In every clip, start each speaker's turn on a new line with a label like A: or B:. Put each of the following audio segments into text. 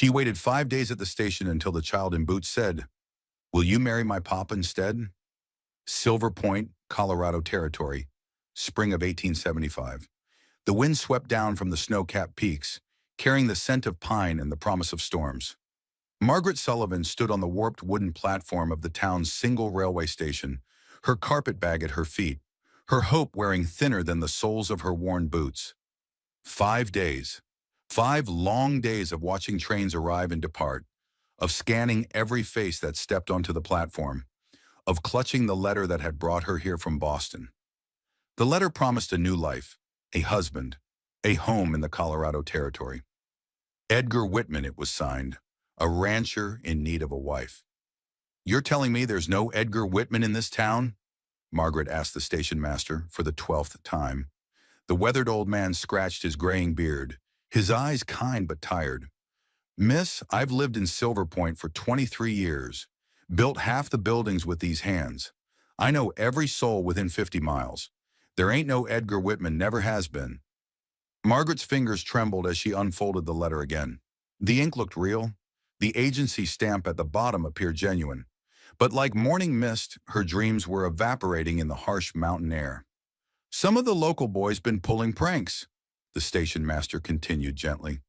A: She waited 5 days at the station until the child in boots said, "Will you marry my papa instead?" Silver Point, Colorado Territory, spring of 1875. The wind swept down from the snow-capped peaks, carrying the scent of pine and the promise of storms. Margaret Sullivan stood on the warped wooden platform of the town's single railway station, her carpetbag at her feet, her hope wearing thinner than the soles of her worn boots. 5 days. 5 long days of watching trains arrive and depart, of scanning every face that stepped onto the platform, of clutching the letter that had brought her here from Boston. The letter promised a new life, a husband, a home in the Colorado Territory. Edgar Whitman, it was signed, a rancher in need of a wife. "You're telling me there's no Edgar Whitman in this town?" Margaret asked the station master for the 12th time. The weathered old man scratched his graying beard, his eyes kind but tired. "Miss, I've lived in Silver Point for 23 years, built half the buildings with these hands. I know every soul within 50 miles. There ain't no Edgar Whitman, never has been." Margaret's fingers trembled as she unfolded the letter again. The ink looked real. The agency stamp at the bottom appeared genuine. But like morning mist, her dreams were evaporating in the harsh mountain air. "Some of the local boys been pulling pranks," the station master continued gently.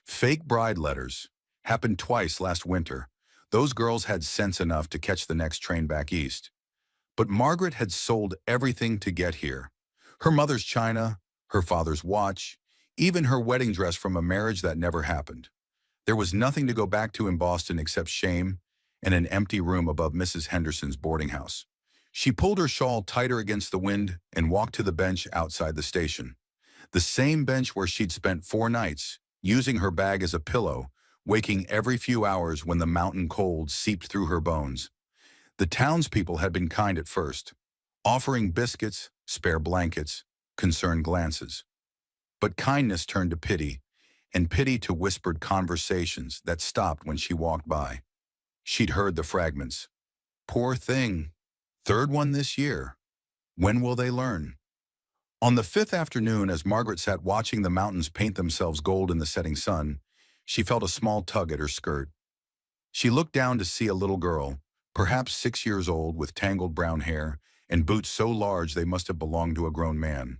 A: "Fake bride letters. Happened twice last winter. Those girls had sense enough to catch the next train back east. But Margaret had sold everything to get here. Her mother's china, her father's watch, even her wedding dress from a marriage that never happened. There was nothing to go back to in Boston except shame and an empty room above Mrs. Henderson's boarding house. She pulled her shawl tighter against the wind and walked to the bench outside the station. The same bench where she'd spent 4 nights, using her bag as a pillow, waking every few hours when the mountain cold seeped through her bones. The townspeople had been kind at first, offering biscuits, spare blankets, concerned glances. But kindness turned to pity, and pity to whispered conversations that stopped when she walked by. She'd heard the fragments. "Poor thing. Third one this year. When will they learn?" On the 5th afternoon, as Margaret sat watching the mountains paint themselves gold in the setting sun, she felt a small tug at her skirt. She looked down to see a little girl, perhaps 6 years old, with tangled brown hair and boots so large they must have belonged to a grown man.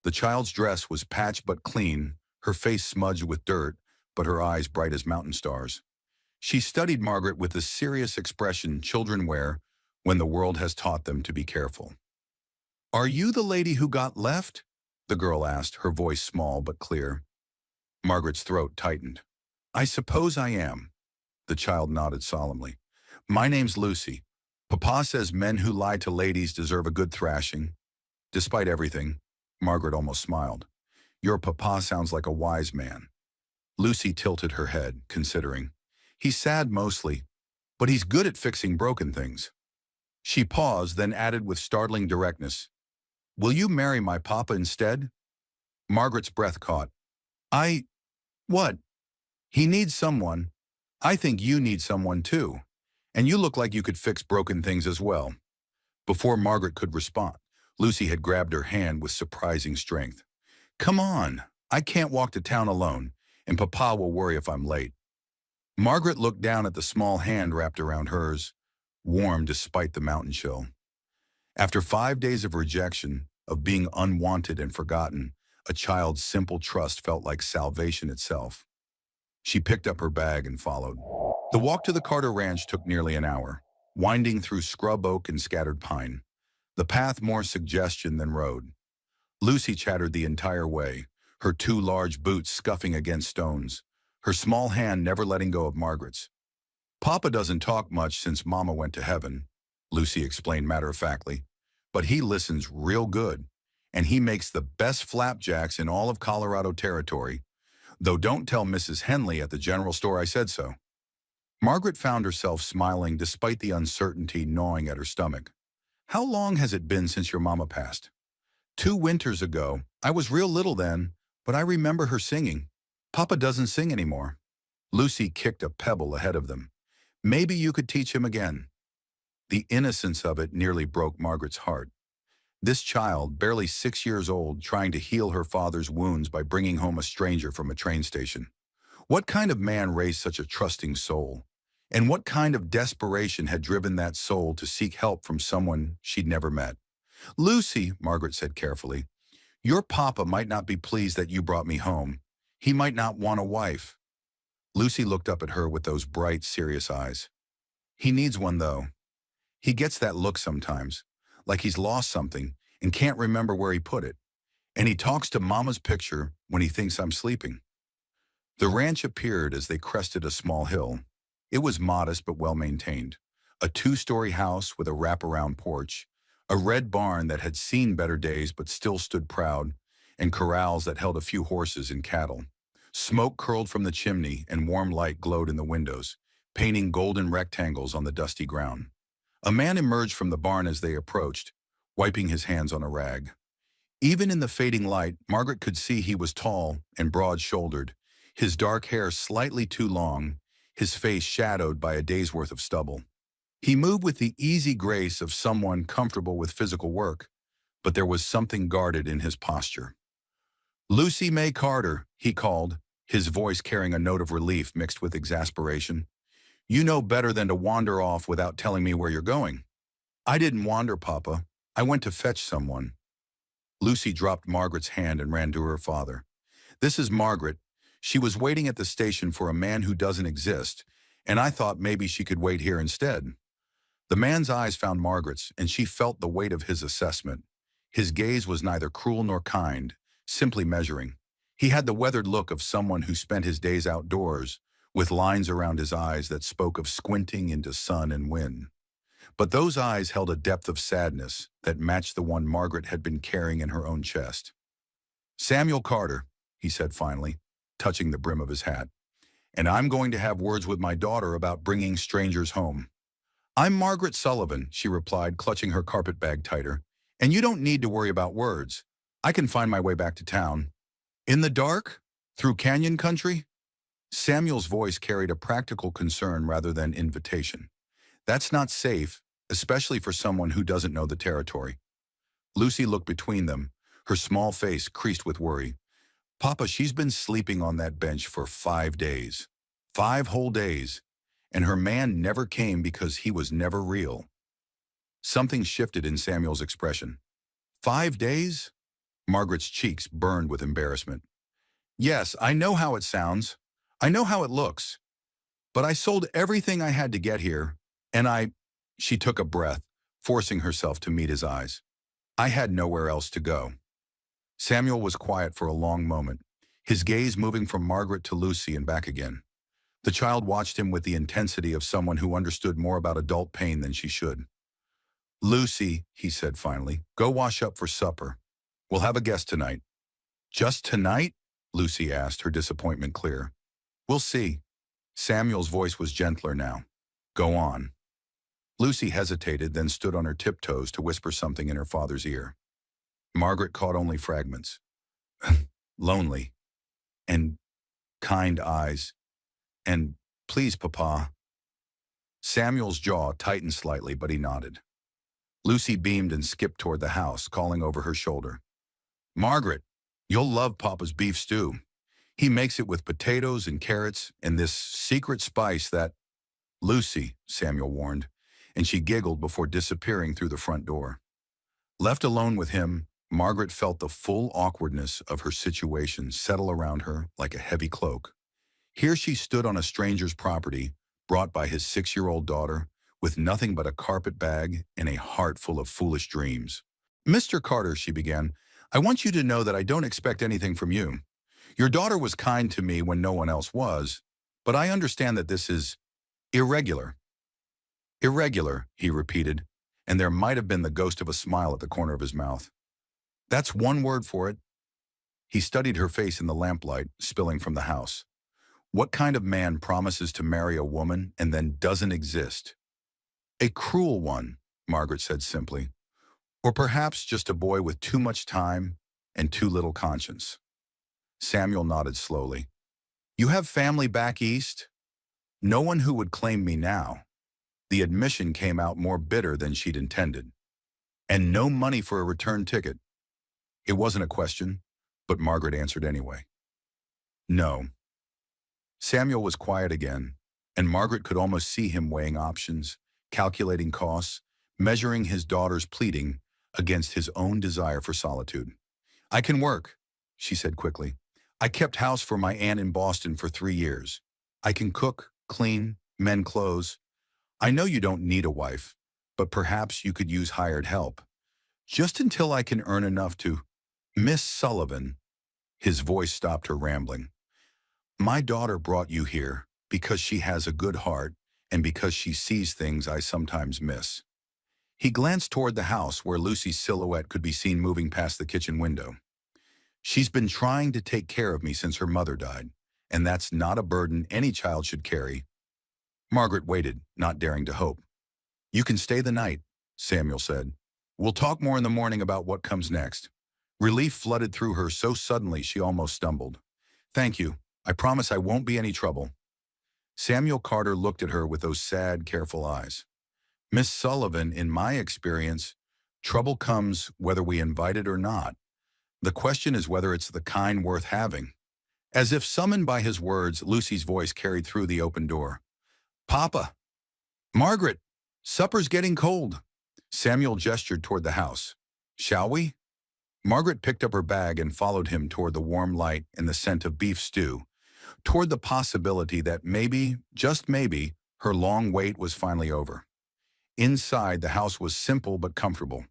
A: The child's dress was patched but clean, her face smudged with dirt, but her eyes bright as mountain stars. She studied Margaret with the serious expression children wear when the world has taught them to be careful. "Are you the lady who got left?" the girl asked, her voice small but clear. Margaret's throat tightened. "I suppose I am." The child nodded solemnly. "My name's Lucy. Papa says men who lie to ladies deserve a good thrashing." Despite everything, Margaret almost smiled. "Your papa sounds like a wise man." Lucy tilted her head, considering. "He's sad mostly, but he's good at fixing broken things." She paused, then added with startling directness, "Will you marry my papa instead?" Margaret's breath caught. What? He needs someone. I think you need someone too. And you look like you could fix broken things as well." Before Margaret could respond, Lucy had grabbed her hand with surprising strength. "Come on, I can't walk to town alone, and Papa will worry if I'm late." Margaret looked down at the small hand wrapped around hers, warm despite the mountain chill. After 5 days of rejection, of being unwanted and forgotten, a child's simple trust felt like salvation itself. She picked up her bag and followed. The walk to the Carter Ranch took nearly an hour, winding through scrub oak and scattered pine, the path more suggestion than road. Lucy chattered the entire way, her 2 large boots scuffing against stones, her small hand never letting go of Margaret's. "Papa doesn't talk much since Mama went to heaven," Lucy explained matter-of-factly, "but he listens real good, and he makes the best flapjacks in all of Colorado Territory, though don't tell Mrs. Henley at the general store I said so." Margaret found herself smiling despite the uncertainty gnawing at her stomach. "How long has it been since your mama passed?" 2 winters ago. I was real little then, but I remember her singing. Papa doesn't sing anymore." Lucy kicked a pebble ahead of them. "Maybe you could teach him again." The innocence of it nearly broke Margaret's heart. This child, barely 6 years old, trying to heal her father's wounds by bringing home a stranger from a train station. What kind of man raised such a trusting soul? And what kind of desperation had driven that soul to seek help from someone she'd never met? Lucy, Margaret said carefully, your papa might not be pleased that you brought me home. He might not want a wife. Lucy looked up at her with those bright, serious eyes. He needs one, though. He gets that look sometimes, like he's lost something and can't remember where he put it. And he talks to Mama's picture when he thinks I'm sleeping. The ranch appeared as they crested a small hill. It was modest but well-maintained. A two-story house with a wraparound porch, a red barn that had seen better days but still stood proud, and corrals that held a few horses and cattle. Smoke curled from the chimney and warm light glowed in the windows, painting golden rectangles on the dusty ground. A man emerged from the barn as they approached, wiping his hands on a rag. Even in the fading light, Margaret could see he was tall and broad-shouldered, his dark hair slightly too long, his face shadowed by a day's worth of stubble. He moved with the easy grace of someone comfortable with physical work, but there was something guarded in his posture. "Lucy May Carter," he called, his voice carrying a note of relief mixed with exasperation. "You know better than to wander off without telling me where you're going." "I didn't wander, Papa. I went to fetch someone." Lucy dropped Margaret's hand and ran to her father. "This is Margaret. She was waiting at the station for a man who doesn't exist, and I thought maybe she could wait here instead." The man's eyes found Margaret's, and she felt the weight of his assessment. His gaze was neither cruel nor kind, simply measuring. He had the weathered look of someone who spent his days outdoors, with lines around his eyes that spoke of squinting into sun and wind. But those eyes held a depth of sadness that matched the one Margaret had been carrying in her own chest. "Samuel Carter," he said finally, touching the brim of his hat, "and I'm going to have words with my daughter about bringing strangers home." "I'm Margaret Sullivan," she replied, clutching her carpet bag tighter, "and you don't need to worry about words. I can find my way back to town." "In the dark? Through canyon country?" Samuel's voice carried a practical concern rather than invitation. "That's not safe, especially for someone who doesn't know the territory." Lucy looked between them, her small face creased with worry. "Papa, she's been sleeping on that bench for 5 days. 5 whole days. And her man never came because he was never real." Something shifted in Samuel's expression. "5 days?" Margaret's cheeks burned with embarrassment. "Yes, I know how it sounds. I know how it looks. But I sold everything I had to get here, and She took a breath, forcing herself to meet his eyes. "I had nowhere else to go." Samuel was quiet for a long moment, his gaze moving from Margaret to Lucy and back again. The child watched him with the intensity of someone who understood more about adult pain than she should. "Lucy," he said finally, "go wash up for supper. We'll have a guest tonight." "Just tonight?" Lucy asked, her disappointment clear. "We'll see." Samuel's voice was gentler now. "Go on." Lucy hesitated, then stood on her tiptoes to whisper something in her father's ear. Margaret caught only fragments. "Lonely. And kind eyes. And please, Papa." Samuel's jaw tightened slightly, but he nodded. Lucy beamed and skipped toward the house, calling over her shoulder. "Margaret, you'll love Papa's beef stew. He makes it with potatoes and carrots and this secret spice that—" "Lucy," Samuel warned, and she giggled before disappearing through the front door. Left alone with him, Margaret felt the full awkwardness of her situation settle around her like a heavy cloak. Here she stood on a stranger's property, brought by his 6-year-old daughter, with nothing but a carpet bag and a heart full of foolish dreams. "Mr. Carter," she began, "I want you to know that I don't expect anything from you. Your daughter was kind to me when no one else was, but I understand that this is irregular." "Irregular," he repeated, and there might have been the ghost of a smile at the corner of his mouth. "That's one word for it." He studied her face in the lamplight spilling from the house. What kind of man promises to marry a woman and then doesn't exist? "A cruel one," Margaret said simply. "Or perhaps just a boy with too much time and too little conscience." Samuel nodded slowly. "You have family back east?" "No one who would claim me now." The admission came out more bitter than she'd intended. "And no money for a return ticket?" It wasn't a question, but Margaret answered anyway. "No." Samuel was quiet again, and Margaret could almost see him weighing options, calculating costs, measuring his daughter's pleading against his own desire for solitude. "I can work," she said quickly. "I kept house for my aunt in Boston for 3 years. I can cook, clean, mend clothes. I know you don't need a wife, but perhaps you could use hired help. Just until I can earn enough to—" "Miss Sullivan," his voice stopped her rambling. "My daughter brought you here because she has a good heart and because she sees things I sometimes miss." He glanced toward the house where Lucy's silhouette could be seen moving past the kitchen window. "She's been trying to take care of me since her mother died, and that's not a burden any child should carry." Margaret waited, not daring to hope. "You can stay the night," Samuel said. "We'll talk more in the morning about what comes next." Relief flooded through her so suddenly she almost stumbled. "Thank you. I promise I won't be any trouble." Samuel Carter looked at her with those sad, careful eyes. "Miss Sullivan, in my experience, trouble comes whether we invite it or not. The question is whether it's the kind worth having." As if summoned by his words, Lucy's voice carried through the open door. "Papa! Margaret! Supper's getting cold." Samuel gestured toward the house. "Shall we?" Margaret picked up her bag and followed him toward the warm light and the scent of beef stew, toward the possibility that maybe, just maybe, her long wait was finally over. Inside, the house was simple but comfortable.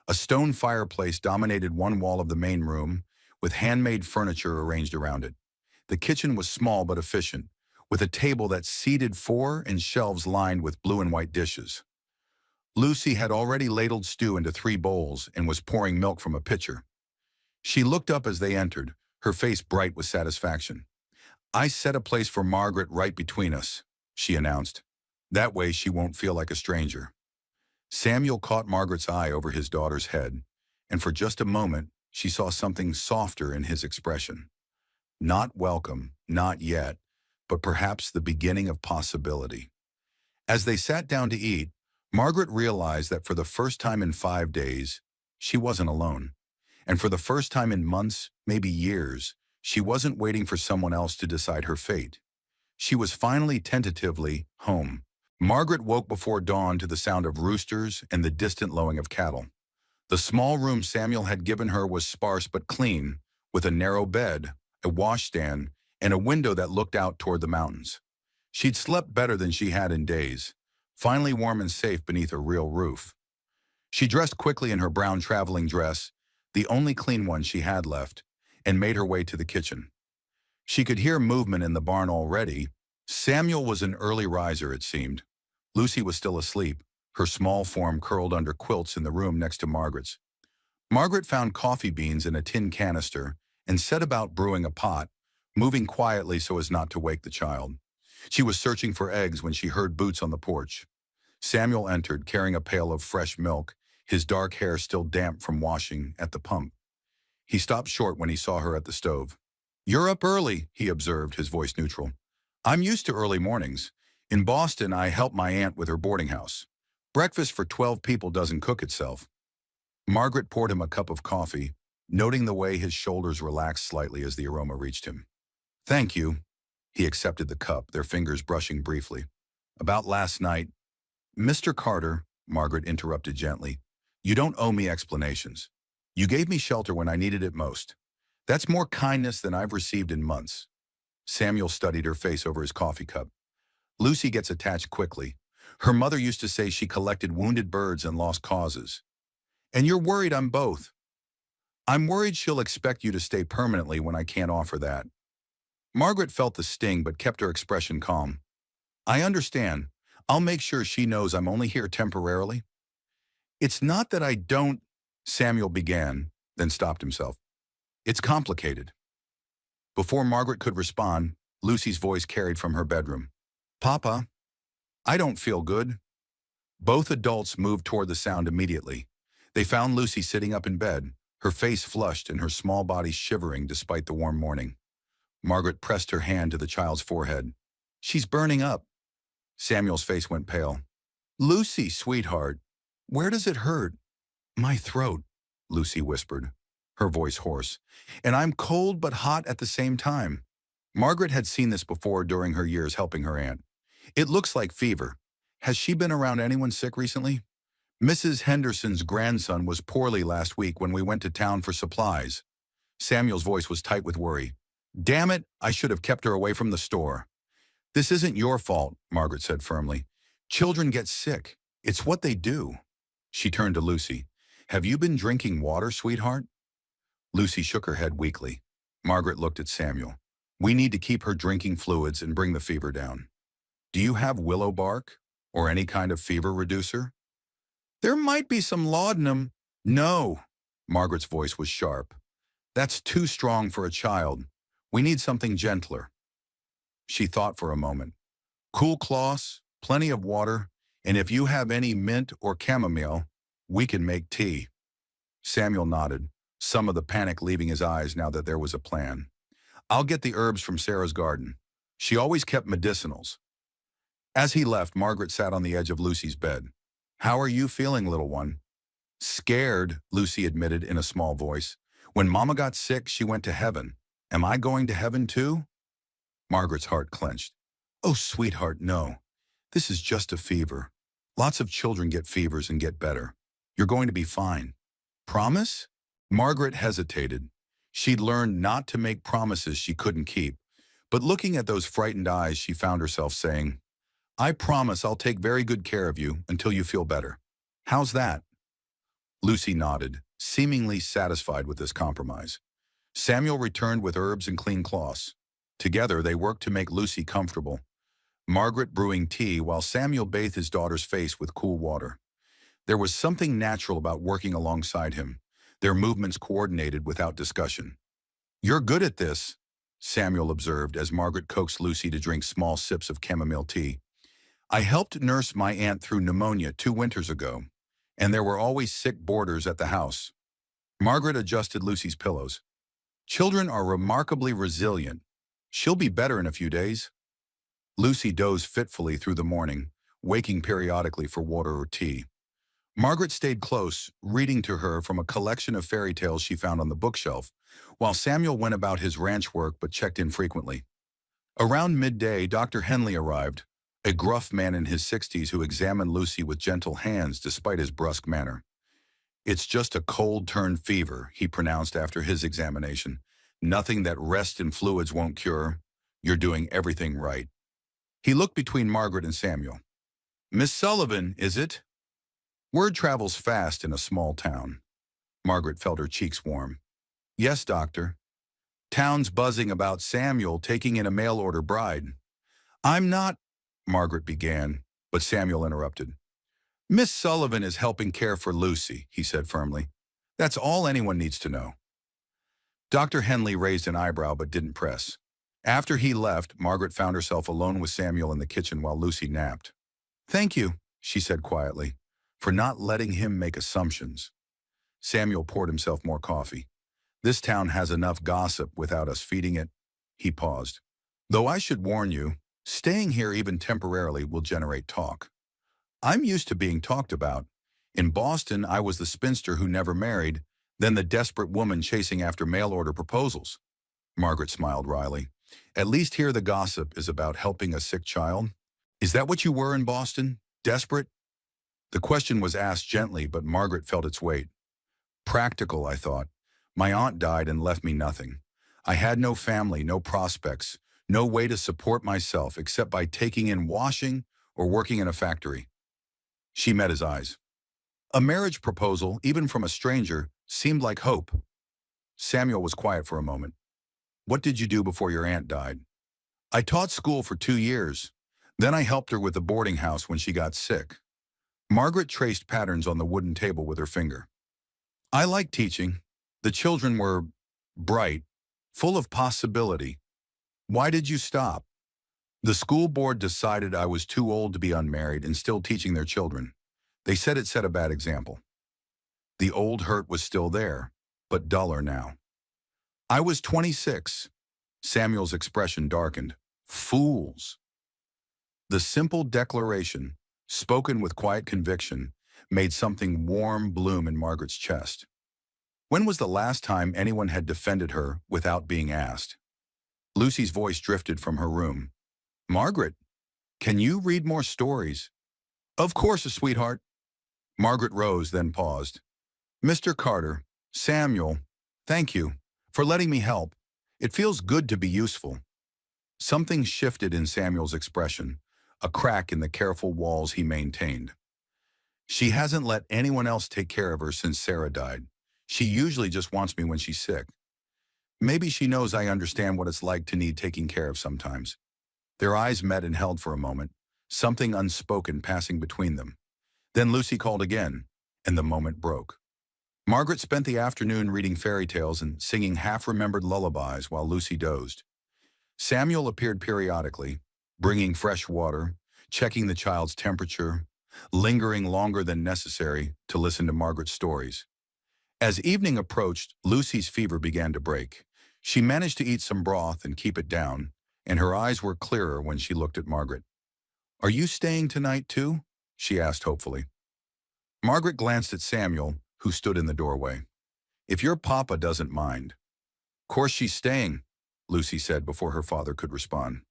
A: A stone fireplace dominated one wall of the main room, with handmade furniture arranged around it. The kitchen was small but efficient, with a table that seated four and shelves lined with blue and white dishes. Lucy had already ladled stew into 3 bowls and was pouring milk from a pitcher. She looked up as they entered, her face bright with satisfaction. "I set a place for Margaret right between us," she announced. "That way she won't feel like a stranger." Samuel caught Margaret's eye over his daughter's head, and for just a moment she saw something softer in his expression. Not welcome, not yet, but perhaps the beginning of possibility. As they sat down to eat, Margaret realized that for the first time in 5 days, she wasn't alone. And for the first time in months, maybe years, she wasn't waiting for someone else to decide her fate. She was finally tentatively home. Margaret woke before dawn to the sound of roosters and the distant lowing of cattle. The small room Samuel had given her was sparse but clean, with a narrow bed, a washstand, and a window that looked out toward the mountains. She'd slept better than she had in days, finally warm and safe beneath a real roof. She dressed quickly in her brown traveling dress, the only clean one she had left, and made her way to the kitchen. She could hear movement in the barn already. Samuel was an early riser, it seemed. Lucy was still asleep, her small form curled under quilts in the room next to Margaret's. Margaret found coffee beans in a tin canister and set about brewing a pot, moving quietly so as not to wake the child. She was searching for eggs when she heard boots on the porch. Samuel entered, carrying a pail of fresh milk, his dark hair still damp from washing at the pump. He stopped short when he saw her at the stove. "You're up early," he observed, his voice neutral. "I'm used to early mornings. In Boston, I help my aunt with her boarding house. Breakfast for 12 people doesn't cook itself." Margaret poured him a cup of coffee, noting the way his shoulders relaxed slightly as the aroma reached him. "Thank you." He accepted the cup, their fingers brushing briefly. "About last night—" "Mr. Carter," Margaret interrupted gently, "you don't owe me explanations. You gave me shelter when I needed it most. That's more kindness than I've received in months." Samuel studied her face over his coffee cup. "Lucy gets attached quickly. Her mother used to say she collected wounded birds and lost causes. And you're worried I'm both. I'm worried she'll expect you to stay permanently when I can't offer that." Margaret felt the sting but kept her expression calm. "I understand. I'll make sure she knows I'm only here temporarily." "It's not that I don't—" Samuel began, then stopped himself. "It's complicated." Before Margaret could respond, Lucy's voice carried from her bedroom. "Papa, I don't feel good." Both adults moved toward the sound immediately. They found Lucy sitting up in bed, her face flushed and her small body shivering despite the warm morning. Margaret pressed her hand to the child's forehead. "She's burning up." Samuel's face went pale. "Lucy, sweetheart, where does it hurt?" "My throat," Lucy whispered, her voice hoarse. "And I'm cold but hot at the same time." Margaret had seen this before during her years helping her aunt. It looks like fever. Has she been around anyone sick recently? Mrs. Henderson's grandson was poorly last week when we went to town for supplies. Samuel's voice was tight with worry. Damn it, I should have kept her away from the store. This isn't your fault, Margaret said firmly. Children get sick. It's what they do. She turned to Lucy. Have you been drinking water, sweetheart? Lucy shook her head weakly. Margaret looked at Samuel. We need to keep her drinking fluids and bring the fever down. Do you have willow bark or any kind of fever reducer? There might be some laudanum. No. Margaret's voice was sharp. That's too strong for a child. We need something gentler. She thought for a moment. Cool cloths, plenty of water, and if you have any mint or chamomile, we can make tea. Samuel nodded, some of the panic leaving his eyes now that there was a plan. I'll get the herbs from Sarah's garden. She always kept medicinals. As he left, Margaret sat on the edge of Lucy's bed. How are you feeling, little one? Scared, Lucy admitted in a small voice. When Mama got sick, she went to heaven. Am I going to heaven too? Margaret's heart clenched. Oh, sweetheart, no. This is just a fever. Lots of children get fevers and get better. You're going to be fine. Promise? Margaret hesitated. She'd learned not to make promises she couldn't keep, but looking at those frightened eyes, she found herself saying, I promise I'll take very good care of you until you feel better. How's that? Lucy nodded, seemingly satisfied with this compromise. Samuel returned with herbs and clean cloths. Together, they worked to make Lucy comfortable, Margaret brewing tea while Samuel bathed his daughter's face with cool water. There was something natural about working alongside him, their movements coordinated without discussion. You're good at this, Samuel observed as Margaret coaxed Lucy to drink small sips of chamomile tea. I helped nurse my aunt through pneumonia 2 winters ago, and there were always sick boarders at the house. Margaret adjusted Lucy's pillows. Children are remarkably resilient. She'll be better in a few days. Lucy dozed fitfully through the morning, waking periodically for water or tea. Margaret stayed close, reading to her from a collection of fairy tales she found on the bookshelf, while Samuel went about his ranch work but checked in frequently. Around midday, Dr. Henley arrived, a gruff man in his 60s who examined Lucy with gentle hands despite his brusque manner. It's just a cold-turned fever, he pronounced after his examination. Nothing that rest and fluids won't cure. You're doing everything right. He looked between Margaret and Samuel. Miss Sullivan, is it? Word travels fast in a small town. Margaret felt her cheeks warm. Yes, doctor. Town's buzzing about Samuel taking in a mail-order bride. I'm not, Margaret began, but Samuel interrupted. Miss Sullivan is helping care for Lucy, he said firmly. That's all anyone needs to know. Dr. Henley raised an eyebrow but didn't press. After he left, Margaret found herself alone with Samuel in the kitchen while Lucy napped. Thank you, she said quietly, for not letting him make assumptions. Samuel poured himself more coffee. This town has enough gossip without us feeding it. He paused. Though I should warn you, staying here even temporarily will generate talk. I'm used to being talked about. In Boston, I was the spinster who never married, then the desperate woman chasing after mail-order proposals. Margaret smiled wryly. At least here the gossip is about helping a sick child. Is that what you were in Boston? Desperate? The question was asked gently, but Margaret felt its weight. Practical, I thought. My aunt died and left me nothing. I had no family, no prospects, no way to support myself except by taking in washing or working in a factory. She met his eyes. A marriage proposal, even from a stranger, seemed like hope. Samuel was quiet for a moment. What did you do before your aunt died? I taught school for 2 years. Then I helped her with the boarding house when she got sick. Margaret traced patterns on the wooden table with her finger. I liked teaching. The children were bright, full of possibility. Why did you stop? The school board decided I was too old to be unmarried and still teaching their children. They said it set a bad example. The old hurt was still there, but duller now. I was 26. Samuel's expression darkened. Fools. The simple declaration, spoken with quiet conviction, made something warm bloom in Margaret's chest. When was the last time anyone had defended her without being asked? Lucy's voice drifted from her room. Margaret, can you read more stories? Of course, sweetheart. Margaret rose, then paused. Mr. Carter, Samuel, thank you for letting me help. It feels good to be useful. Something shifted in Samuel's expression, a crack in the careful walls he maintained. She hasn't let anyone else take care of her since Sarah died. She usually just wants me when she's sick. Maybe she knows I understand what it's like to need taking care of sometimes. Their eyes met and held for a moment, something unspoken passing between them. Then Lucy called again, and the moment broke. Margaret spent the afternoon reading fairy tales and singing half-remembered lullabies while Lucy dozed. Samuel appeared periodically, bringing fresh water, checking the child's temperature, lingering longer than necessary to listen to Margaret's stories. As evening approached, Lucy's fever began to break. She managed to eat some broth and keep it down, and her eyes were clearer when she looked at Margaret. Are you staying tonight too? She asked hopefully. Margaret glanced at Samuel, who stood in the doorway. If your papa doesn't mind. Course she's staying, Lucy said before her father could respond.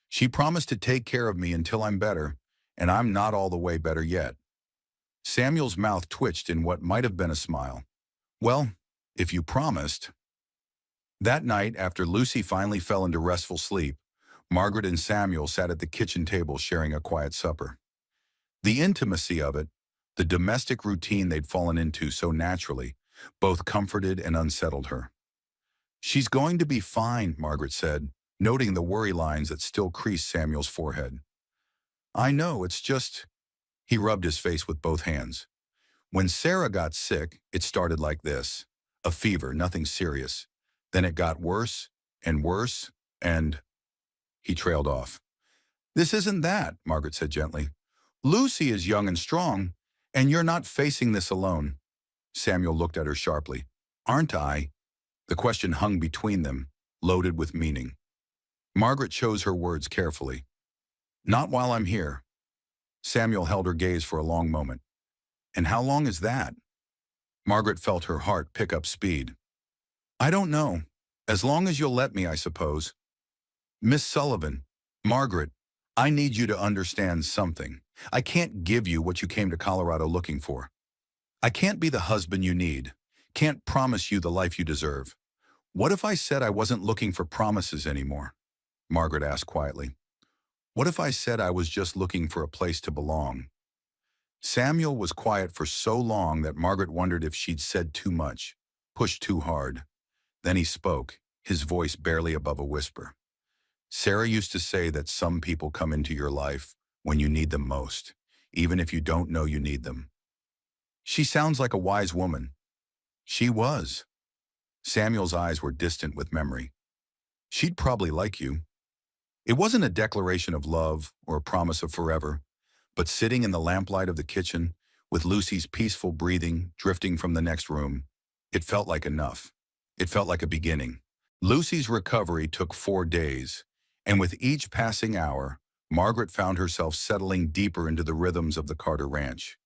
A: She promised to take care of me until I'm better, and I'm not all the way better yet. Samuel's mouth twitched in what might have been a smile. Well, if you promised. That night, after Lucy finally fell into restful sleep, Margaret and Samuel sat at the kitchen table sharing a quiet supper. The intimacy of it, the domestic routine they'd fallen into so naturally, both comforted and unsettled her. She's going to be fine, Margaret said, noting the worry lines that still creased Samuel's forehead. I know, it's just... He rubbed his face with both hands. When Sarah got sick, it started like this. A fever, nothing serious. Then it got worse and worse, and... He trailed off. This isn't that, Margaret said gently. Lucy is young and strong, and you're not facing this alone. Samuel looked at her sharply. Aren't I? The question hung between them, loaded with meaning. Margaret chose her words carefully. Not while I'm here. Samuel held her gaze for a long moment. And how long is that? Margaret felt her heart pick up speed. I don't know. As long as you'll let me, I suppose. Miss Sullivan, Margaret, I need you to understand something. I can't give you what you came to Colorado looking for. I can't be the husband you need. Can't promise you the life you deserve. What if I said I wasn't looking for promises anymore? Margaret asked quietly. What if I said I was just looking for a place to belong? Samuel was quiet for so long that Margaret wondered if she'd said too much, pushed too hard. Then he spoke, his voice barely above a whisper. Sarah used to say that some people come into your life when you need them most, even if you don't know you need them. She sounds like a wise woman. She was. Samuel's eyes were distant with memory. She'd probably like you. It wasn't a declaration of love or a promise of forever, but sitting in the lamplight of the kitchen, with Lucy's peaceful breathing drifting from the next room, it felt like enough. It felt like a beginning. Lucy's recovery took 4 days, and with each passing hour, Margaret found herself settling deeper into the rhythms of the Carter Ranch.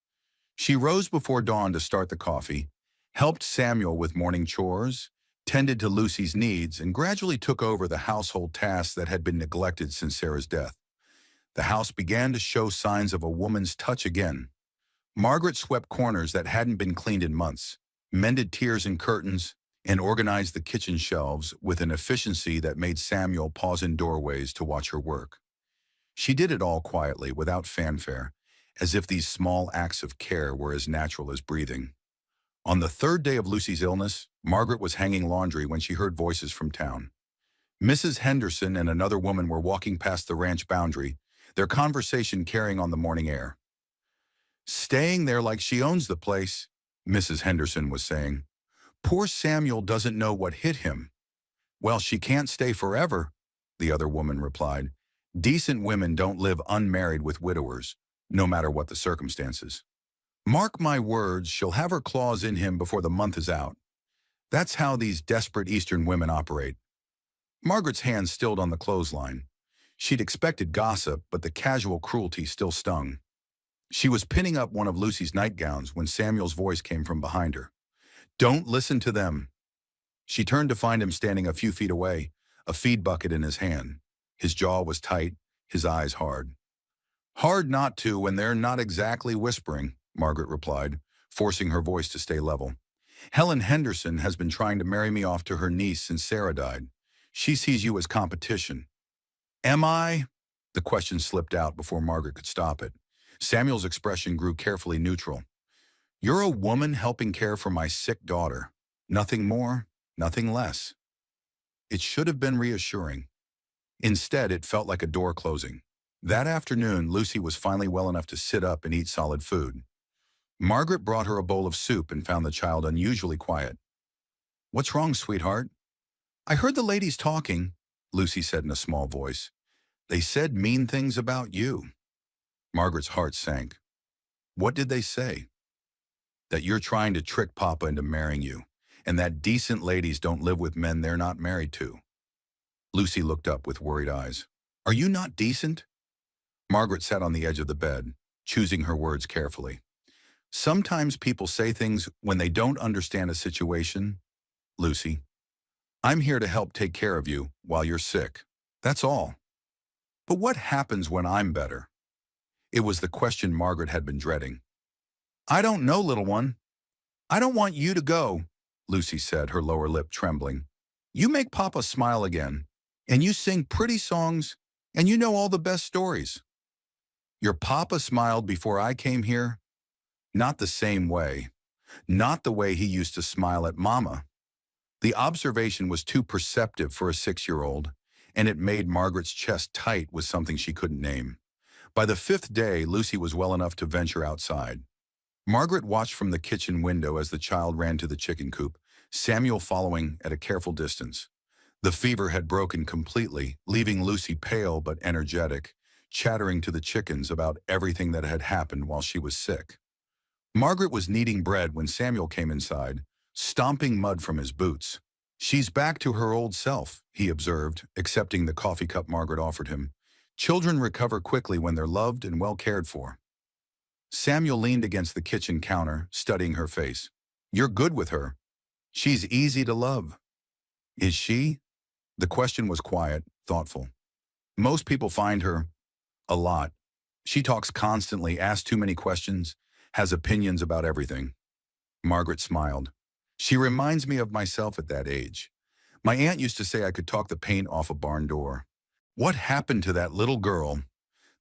A: She rose before dawn to start the coffee, helped Samuel with morning chores, tended to Lucy's needs, and gradually took over the household tasks that had been neglected since Sarah's death. The house began to show signs of a woman's touch again. Margaret swept corners that hadn't been cleaned in months, mended tiers and curtains, and organized the kitchen shelves with an efficiency that made Samuel pause in doorways to watch her work. She did it all quietly, without fanfare, as if these small acts of care were as natural as breathing. On the 3rd day of Lucy's illness, Margaret was hanging laundry when she heard voices from town. Mrs. Henderson and another woman were walking past the ranch boundary, their conversation carrying on the morning air. Staying there like she owns the place, Mrs. Henderson was saying. Poor Samuel doesn't know what hit him. Well, she can't stay forever, the other woman replied. Decent women don't live unmarried with widowers, no matter what the circumstances. Mark my words, she'll have her claws in him before the month is out. That's how these desperate Eastern women operate. Margaret's hand stilled on the clothesline. She'd expected gossip, but the casual cruelty still stung. She was pinning up one of Lucy's nightgowns when Samuel's voice came from behind her. Don't listen to them. She turned to find him standing a few feet away, a feed bucket in his hand. His jaw was tight, his eyes hard. Hard not to when they're not exactly whispering, Margaret replied, forcing her voice to stay level. Helen Henderson has been trying to marry me off to her niece since Sarah died. She sees you as competition. Am I? The question slipped out before Margaret could stop it. Samuel's expression grew carefully neutral. You're a woman helping care for my sick daughter. Nothing more, nothing less. It should have been reassuring. Instead, it felt like a door closing. That afternoon, Lucy was finally well enough to sit up and eat solid food. Margaret brought her a bowl of soup and found the child unusually quiet. What's wrong, sweetheart? I heard the ladies talking, Lucy said in a small voice. They said mean things about you. Margaret's heart sank. What did they say? That you're trying to trick Papa into marrying you, and that decent ladies don't live with men they're not married to. Lucy looked up with worried eyes. Are you not decent? Margaret sat on the edge of the bed, choosing her words carefully. Sometimes people say things when they don't understand a situation. Lucy, I'm here to help take care of you while you're sick. That's all. But what happens when I'm better? It was the question Margaret had been dreading. I don't know, little one. I don't want you to go, Lucy said, her lower lip trembling. You make Papa smile again, and you sing pretty songs, and you know all the best stories. Your Papa smiled before I came here? Not the same way. Not the way he used to smile at Mama. The observation was too perceptive for a 6-year-old, and it made Margaret's chest tight with something she couldn't name. By the 5th day, Lucy was well enough to venture outside. Margaret watched from the kitchen window as the child ran to the chicken coop, Samuel following at a careful distance. The fever had broken completely, leaving Lucy pale but energetic, chattering to the chickens about everything that had happened while she was sick. Margaret was kneading bread when Samuel came inside, stomping mud from his boots. She's back to her old self, he observed, accepting the coffee cup Margaret offered him. Children recover quickly when they're loved and well cared for. Samuel leaned against the kitchen counter, studying her face. You're good with her. She's easy to love. Is she? The question was quiet, thoughtful. Most people find her a lot. She talks constantly, asks too many questions, has opinions about everything. Margaret smiled. She reminds me of myself at that age. My aunt used to say I could talk the paint off a barn door. What happened to that little girl?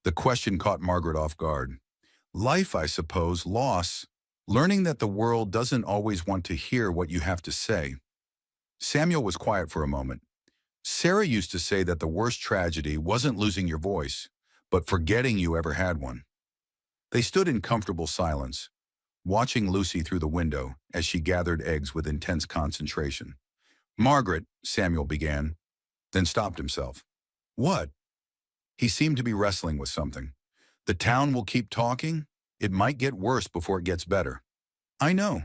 A: The question caught Margaret off guard. Life, I suppose, loss, learning that the world doesn't always want to hear what you have to say. Samuel was quiet for a moment. Sarah used to say that the worst tragedy wasn't losing your voice, but forgetting you ever had one. They stood in comfortable silence, watching Lucy through the window as she gathered eggs with intense concentration. Margaret, Samuel began, then stopped himself. What? He seemed to be wrestling with something. The town will keep talking. It might get worse before it gets better. I know.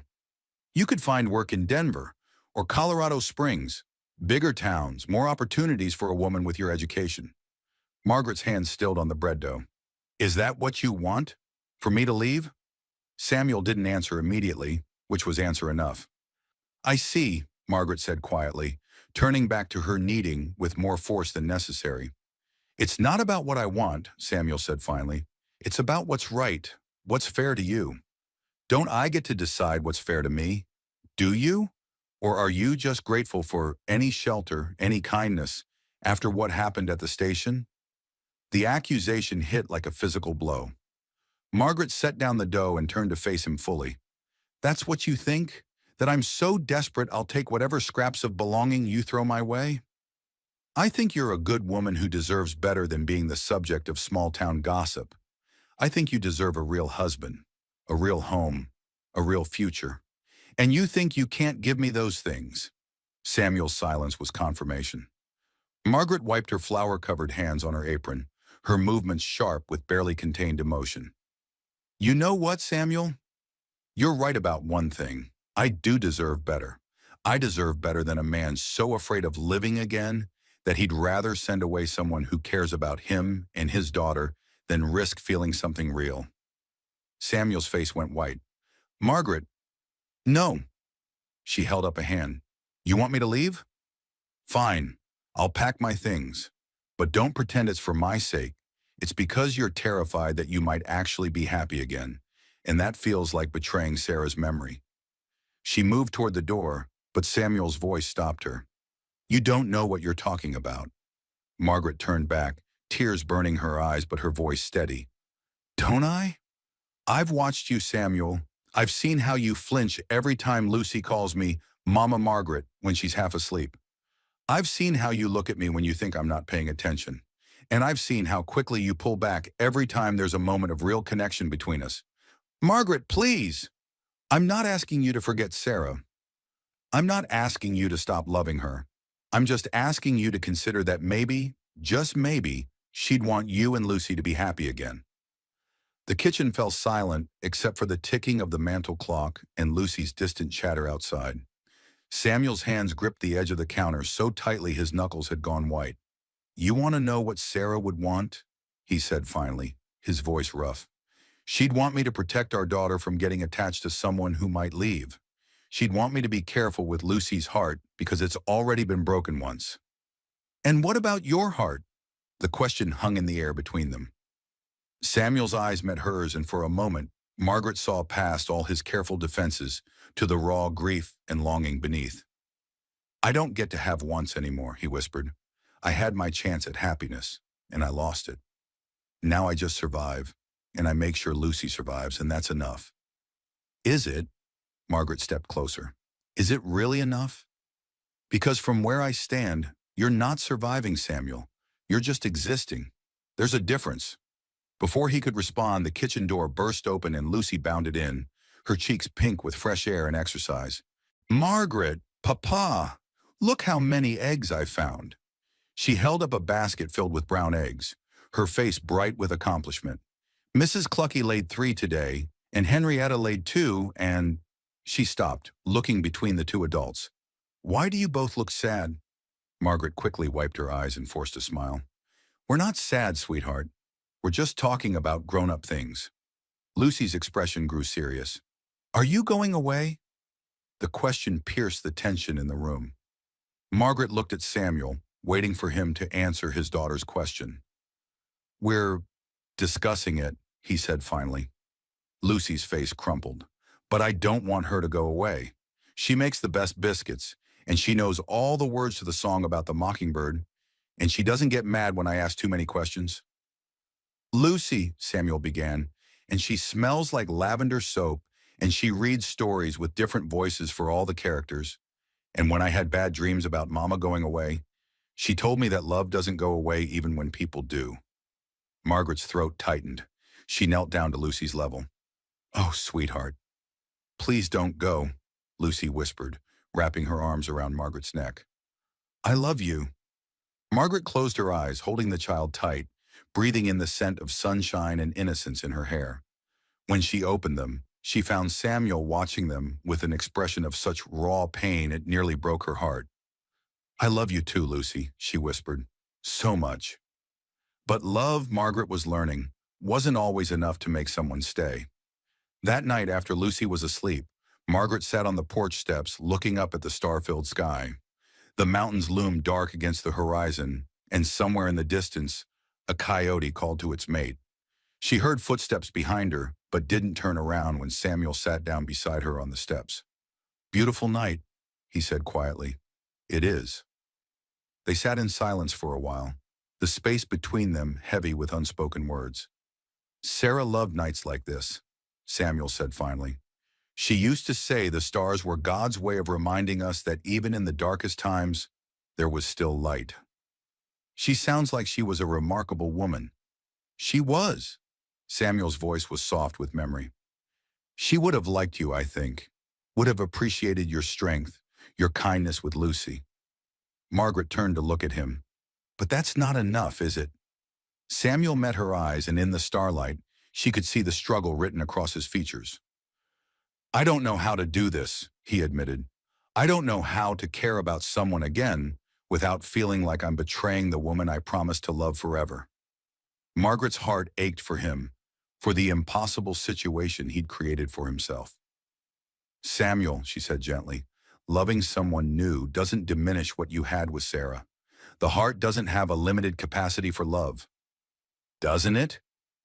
A: You could find work in Denver or Colorado Springs, bigger towns, more opportunities for a woman with your education. Margaret's hand stilled on the bread dough. Is that what you want? For me to leave? Samuel didn't answer immediately, which was answer enough. I see, Margaret said quietly, turning back to her kneading with more force than necessary. It's not about what I want, Samuel said finally. It's about what's right, what's fair to you. Don't I get to decide what's fair to me? Do you? Or are you just grateful for any shelter, any kindness, after what happened at the station? The accusation hit like a physical blow. Margaret set down the dough and turned to face him fully. That's what you think? That I'm so desperate I'll take whatever scraps of belonging you throw my way? I think you're a good woman who deserves better than being the subject of small-town gossip. I think you deserve a real husband, a real home, a real future. And you think you can't give me those things? Samuel's silence was confirmation. Margaret wiped her flour-covered hands on her apron, her movements sharp with barely contained emotion. You know what, Samuel? You're right about one thing. I do deserve better. I deserve better than a man so afraid of living again that he'd rather send away someone who cares about him and his daughter than risk feeling something real. Samuel's face went white. Margaret, no. She held up a hand. You want me to leave? Fine. I'll pack my things. But don't pretend it's for my sake. It's because you're terrified that you might actually be happy again, and that feels like betraying Sarah's memory. She moved toward the door, but Samuel's voice stopped her. You don't know what you're talking about. Margaret turned back, tears burning her eyes but her voice steady. Don't I? I've watched you, Samuel. I've seen how you flinch every time Lucy calls me Mama Margaret when she's half asleep. I've seen how you look at me when you think I'm not paying attention. And I've seen how quickly you pull back every time there's a moment of real connection between us. Margaret, please! I'm not asking you to forget Sarah. I'm not asking you to stop loving her. I'm just asking you to consider that maybe, just maybe, she'd want you and Lucy to be happy again. The kitchen fell silent except for the ticking of the mantel clock and Lucy's distant chatter outside. Samuel's hands gripped the edge of the counter so tightly his knuckles had gone white. You want to know what Sarah would want? He said finally, his voice rough. She'd want me to protect our daughter from getting attached to someone who might leave. She'd want me to be careful with Lucy's heart because it's already been broken once. And what about your heart? The question hung in the air between them. Samuel's eyes met hers, and for a moment, Margaret saw past all his careful defenses to the raw grief and longing beneath. I don't get to have once anymore, he whispered. I had my chance at happiness, and I lost it. Now I just survive, and I make sure Lucy survives, and that's enough. Is it? Margaret stepped closer. Is it really enough? Because from where I stand, you're not surviving, Samuel. You're just existing. There's a difference. Before he could respond, the kitchen door burst open and Lucy bounded in, her cheeks pink with fresh air and exercise. Margaret, Papa, look how many eggs I found. She held up a basket filled with brown eggs, her face bright with accomplishment. Mrs. Clucky laid 3 today, and Henrietta laid 2, and... She stopped, looking between the 2 adults. Why do you both look sad? Margaret quickly wiped her eyes and forced a smile. We're not sad, sweetheart. We're just talking about grown-up things. Lucy's expression grew serious. Are you going away? The question pierced the tension in the room. Margaret looked at Samuel, waiting for him to answer his daughter's question. We're discussing it, he said finally. Lucy's face crumpled. But I don't want her to go away. She makes the best biscuits, and she knows all the words to the song about the mockingbird, and she doesn't get mad when I ask too many questions. Lucy, Samuel began, and she smells like lavender soap, and she reads stories with different voices for all the characters. And when I had bad dreams about Mama going away, she told me that love doesn't go away even when people do. Margaret's throat tightened. She knelt down to Lucy's level. Oh, sweetheart. Please don't go, Lucy whispered, wrapping her arms around Margaret's neck. I love you. Margaret closed her eyes, holding the child tight, breathing in the scent of sunshine and innocence in her hair. When she opened them, she found Samuel watching them with an expression of such raw pain it nearly broke her heart. I love you too, Lucy, she whispered. So much. But love, Margaret was learning, wasn't always enough to make someone stay. That night after Lucy was asleep, Margaret sat on the porch steps looking up at the star-filled sky. The mountains loomed dark against the horizon, and somewhere in the distance, a coyote called to its mate. She heard footsteps behind her, but didn't turn around when Samuel sat down beside her on the steps. Beautiful night, he said quietly. It is. They sat in silence for a while, the space between them heavy with unspoken words. Sarah loved nights like this, Samuel said finally. She used to say the stars were God's way of reminding us that even in the darkest times, there was still light. She sounds like she was a remarkable woman. She was. Samuel's voice was soft with memory. She would have liked you, I think, would have appreciated your strength, your kindness with Lucy. Margaret turned to look at him. But that's not enough, is it? Samuel met her eyes, and in the starlight, she could see the struggle written across his features. I don't know how to do this, he admitted. I don't know how to care about someone again without feeling like I'm betraying the woman I promised to love forever. Margaret's heart ached for him, for the impossible situation he'd created for himself. Samuel, she said gently, loving someone new doesn't diminish what you had with Sarah. The heart doesn't have a limited capacity for love, doesn't it?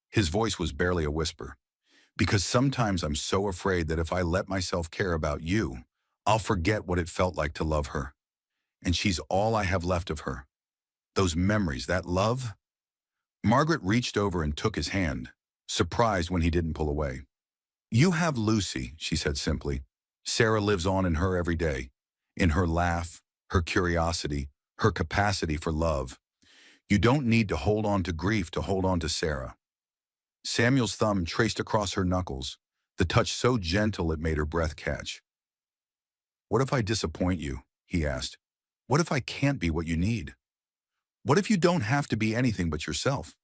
A: His voice was barely a whisper. Because sometimes I'm so afraid that if I let myself care about you, I'll forget what it felt like to love her. And she's all I have left of her. Those memories, that love. Margaret reached over and took his hand, surprised when he didn't pull away. You have Lucy, she said simply. Sarah lives on in her every day, in her laugh, her curiosity, her capacity for love. You don't need to hold on to grief to hold on to Sarah. Samuel's thumb traced across her knuckles, the touch so gentle it made her breath catch. What if I disappoint you? He asked. What if I can't be what you need? What if you don't have to be anything but yourself?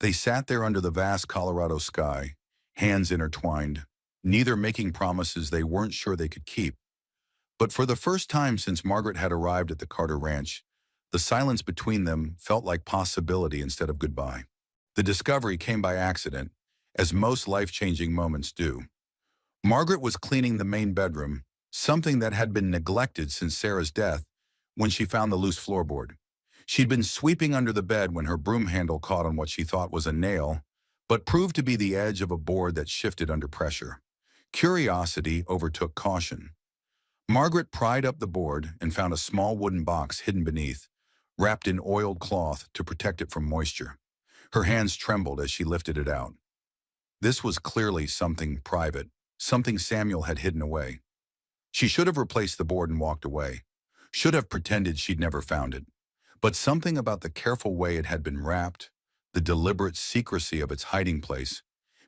A: They sat there under the vast Colorado sky, hands intertwined, neither making promises they weren't sure they could keep. But for the first time since Margaret had arrived at the Carter Ranch, the silence between them felt like possibility instead of goodbye. The discovery came by accident, as most life-changing moments do. Margaret was cleaning the main bedroom, something that had been neglected since Sarah's death, when she found the loose floorboard. She'd been sweeping under the bed when her broom handle caught on what she thought was a nail, but proved to be the edge of a board that shifted under pressure. Curiosity overtook caution. Margaret pried up the board and found a small wooden box hidden beneath, wrapped in oiled cloth to protect it from moisture. Her hands trembled as she lifted it out. This was clearly something private, something Samuel had hidden away. She should have replaced the board and walked away, should have pretended she'd never found it. But something about the careful way it had been wrapped, the deliberate secrecy of its hiding place,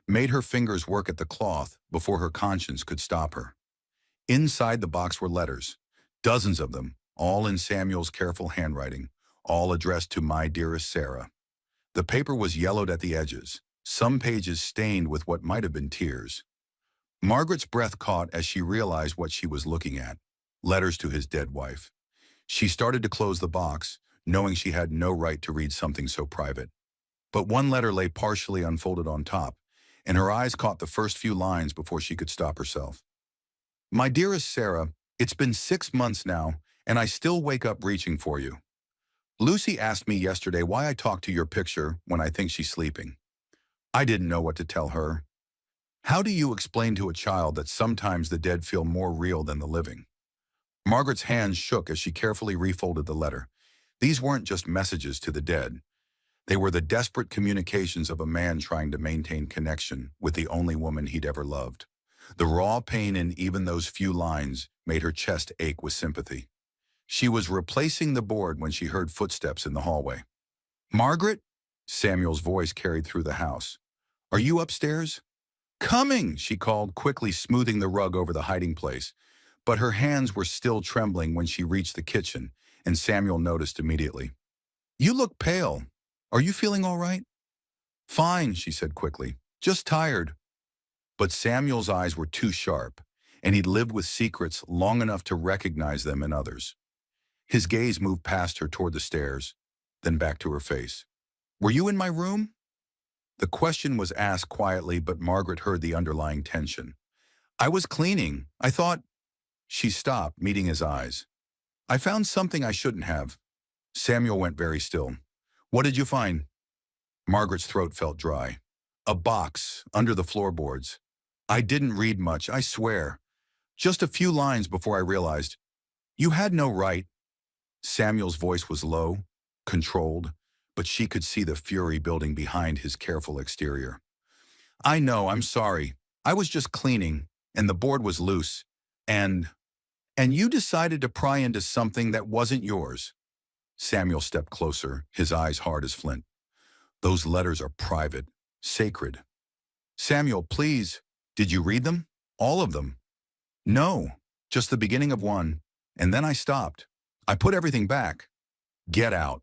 A: made her fingers work at the cloth before her conscience could stop her. Inside the box were letters, dozens of them, all in Samuel's careful handwriting, all addressed to my dearest Sarah. The paper was yellowed at the edges, some pages stained with what might have been tears. Margaret's breath caught as she realized what she was looking at, letters to his dead wife. She started to close the box, knowing she had no right to read something so private. But one letter lay partially unfolded on top, and her eyes caught the first few lines before she could stop herself. My dearest Sarah, it's been 6 months now, and I still wake up reaching for you. Lucy asked me yesterday why I talk to your picture when I think she's sleeping. I didn't know what to tell her. How do you explain to a child that sometimes the dead feel more real than the living? Margaret's hands shook as she carefully refolded the letter. These weren't just messages to the dead. They were the desperate communications of a man trying to maintain connection with the only woman he'd ever loved. The raw pain in even those few lines made her chest ache with sympathy. She was replacing the board when she heard footsteps in the hallway. Margaret? Samuel's voice carried through the house. Are you upstairs? Coming, she called, quickly smoothing the rug over the hiding place. But her hands were still trembling when she reached the kitchen, and Samuel noticed immediately. You look pale. Are you feeling all right? Fine, she said quickly. Just tired. But Samuel's eyes were too sharp, and he'd lived with secrets long enough to recognize them in others. His gaze moved past her toward the stairs, then back to her face. Were you in my room? The question was asked quietly, but Margaret heard the underlying tension. I was cleaning. I thought... She stopped, meeting his eyes. I found something I shouldn't have. Samuel went very still. What did you find? Margaret's throat felt dry. A box, under the floorboards. I didn't read much, I swear. Just a few lines before I realized. You had no right. Samuel's voice was low, controlled, but she could see the fury building behind his careful exterior. I know, I'm sorry. I was just cleaning, and the board was loose. And you decided to pry into something that wasn't yours. Samuel stepped closer, his eyes hard as flint. Those letters are private, sacred. Samuel, please, did you read them? All of them? No, just the beginning of one, and then I stopped. I put everything back. Get out.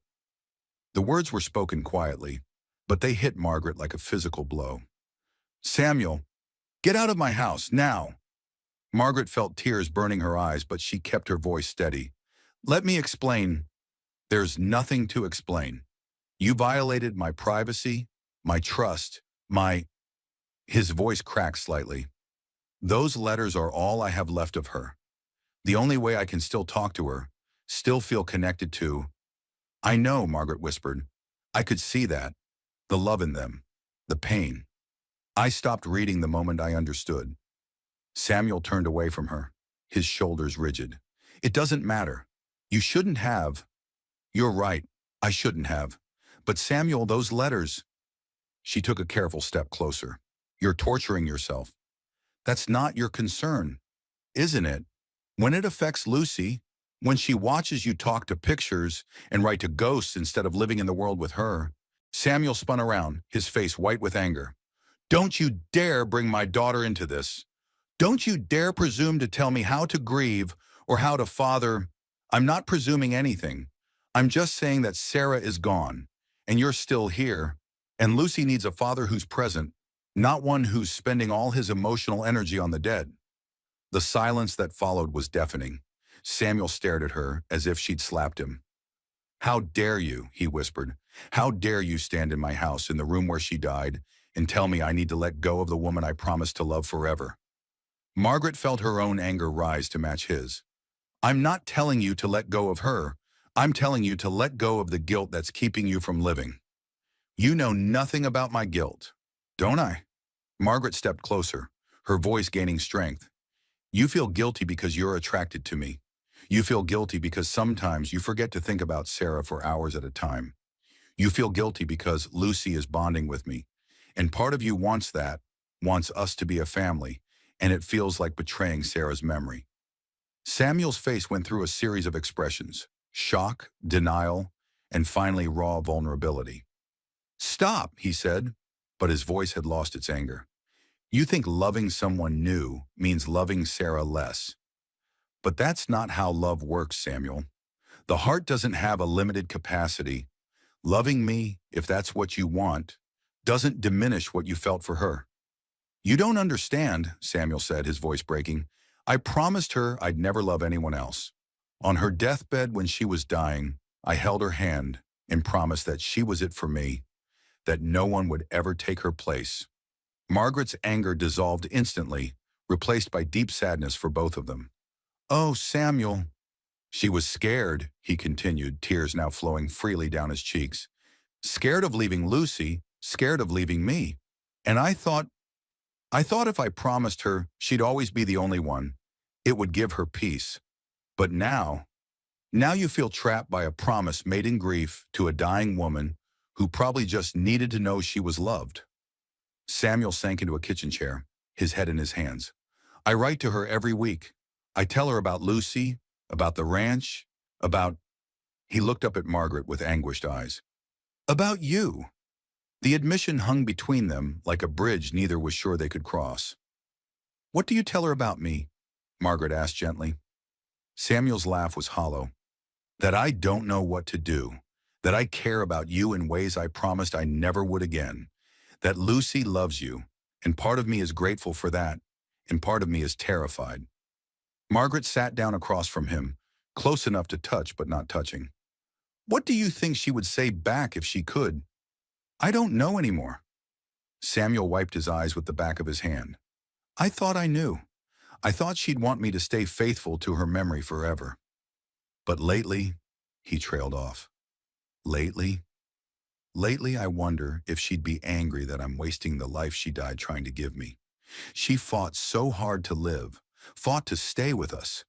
A: The words were spoken quietly, but they hit Margaret like a physical blow. Samuel, get out of my house, now. Margaret felt tears burning her eyes, but she kept her voice steady. Let me explain. There's nothing to explain. You violated my privacy, my trust, my... His voice cracked slightly. Those letters are all I have left of her. The only way I can still talk to her, still feel connected to... I know, Margaret whispered. I could see that. The love in them. The pain. I stopped reading the moment I understood. Samuel turned away from her, his shoulders rigid. It doesn't matter. You shouldn't have. You're right. I shouldn't have. But Samuel, those letters. She took a careful step closer. You're torturing yourself. That's not your concern, isn't it? When it affects Lucy, when she watches you talk to pictures and write to ghosts instead of living in the world with her. Samuel spun around, his face white with anger. Don't you dare bring my daughter into this. Don't you dare presume to tell me how to grieve or how to father. I'm not presuming anything. I'm just saying that Sarah is gone, and you're still here, and Lucy needs a father who's present, not one who's spending all his emotional energy on the dead. The silence that followed was deafening. Samuel stared at her as if she'd slapped him. How dare you, he whispered. How dare you stand in my house in the room where she died and tell me I need to let go of the woman I promised to love forever. Margaret felt her own anger rise to match his. I'm not telling you to let go of her. I'm telling you to let go of the guilt that's keeping you from living. You know nothing about my guilt, don't I? Margaret stepped closer, her voice gaining strength. You feel guilty because you're attracted to me. You feel guilty because sometimes you forget to think about Sarah for hours at a time. You feel guilty because Lucy is bonding with me. And part of you wants that, wants us to be a family, and it feels like betraying Sarah's memory. Samuel's face went through a series of expressions: shock, denial, and finally raw vulnerability. Stop, he said, but his voice had lost its anger. You think loving someone new means loving Sarah less. But that's not how love works, Samuel. The heart doesn't have a limited capacity. Loving me, if that's what you want, doesn't diminish what you felt for her. You don't understand, Samuel said, his voice breaking. I promised her I'd never love anyone else. On her deathbed when she was dying, I held her hand and promised that she was it for me, that no one would ever take her place. Margaret's anger dissolved instantly, replaced by deep sadness for both of them. Oh, Samuel. She was scared, he continued, tears now flowing freely down his cheeks. Scared of leaving Lucy, scared of leaving me. And I thought if I promised her she'd always be the only one, it would give her peace. But now you feel trapped by a promise made in grief to a dying woman who probably just needed to know she was loved. Samuel sank into a kitchen chair, his head in his hands. I write to her every week. I tell her about Lucy, about the ranch, about... He looked up at Margaret with anguished eyes. About you. The admission hung between them like a bridge neither was sure they could cross. What do you tell her about me? Margaret asked gently. Samuel's laugh was hollow. That I don't know what to do. That I care about you in ways I promised I never would again. That Lucy loves you, and part of me is grateful for that, and part of me is terrified. Margaret sat down across from him, close enough to touch but not touching. What do you think she would say back if she could? I don't know anymore. Samuel wiped his eyes with the back of his hand. I thought I knew. I thought she'd want me to stay faithful to her memory forever. But lately, he trailed off. Lately I wonder if she'd be angry that I'm wasting the life she died trying to give me. She fought so hard to live, fought to stay with us.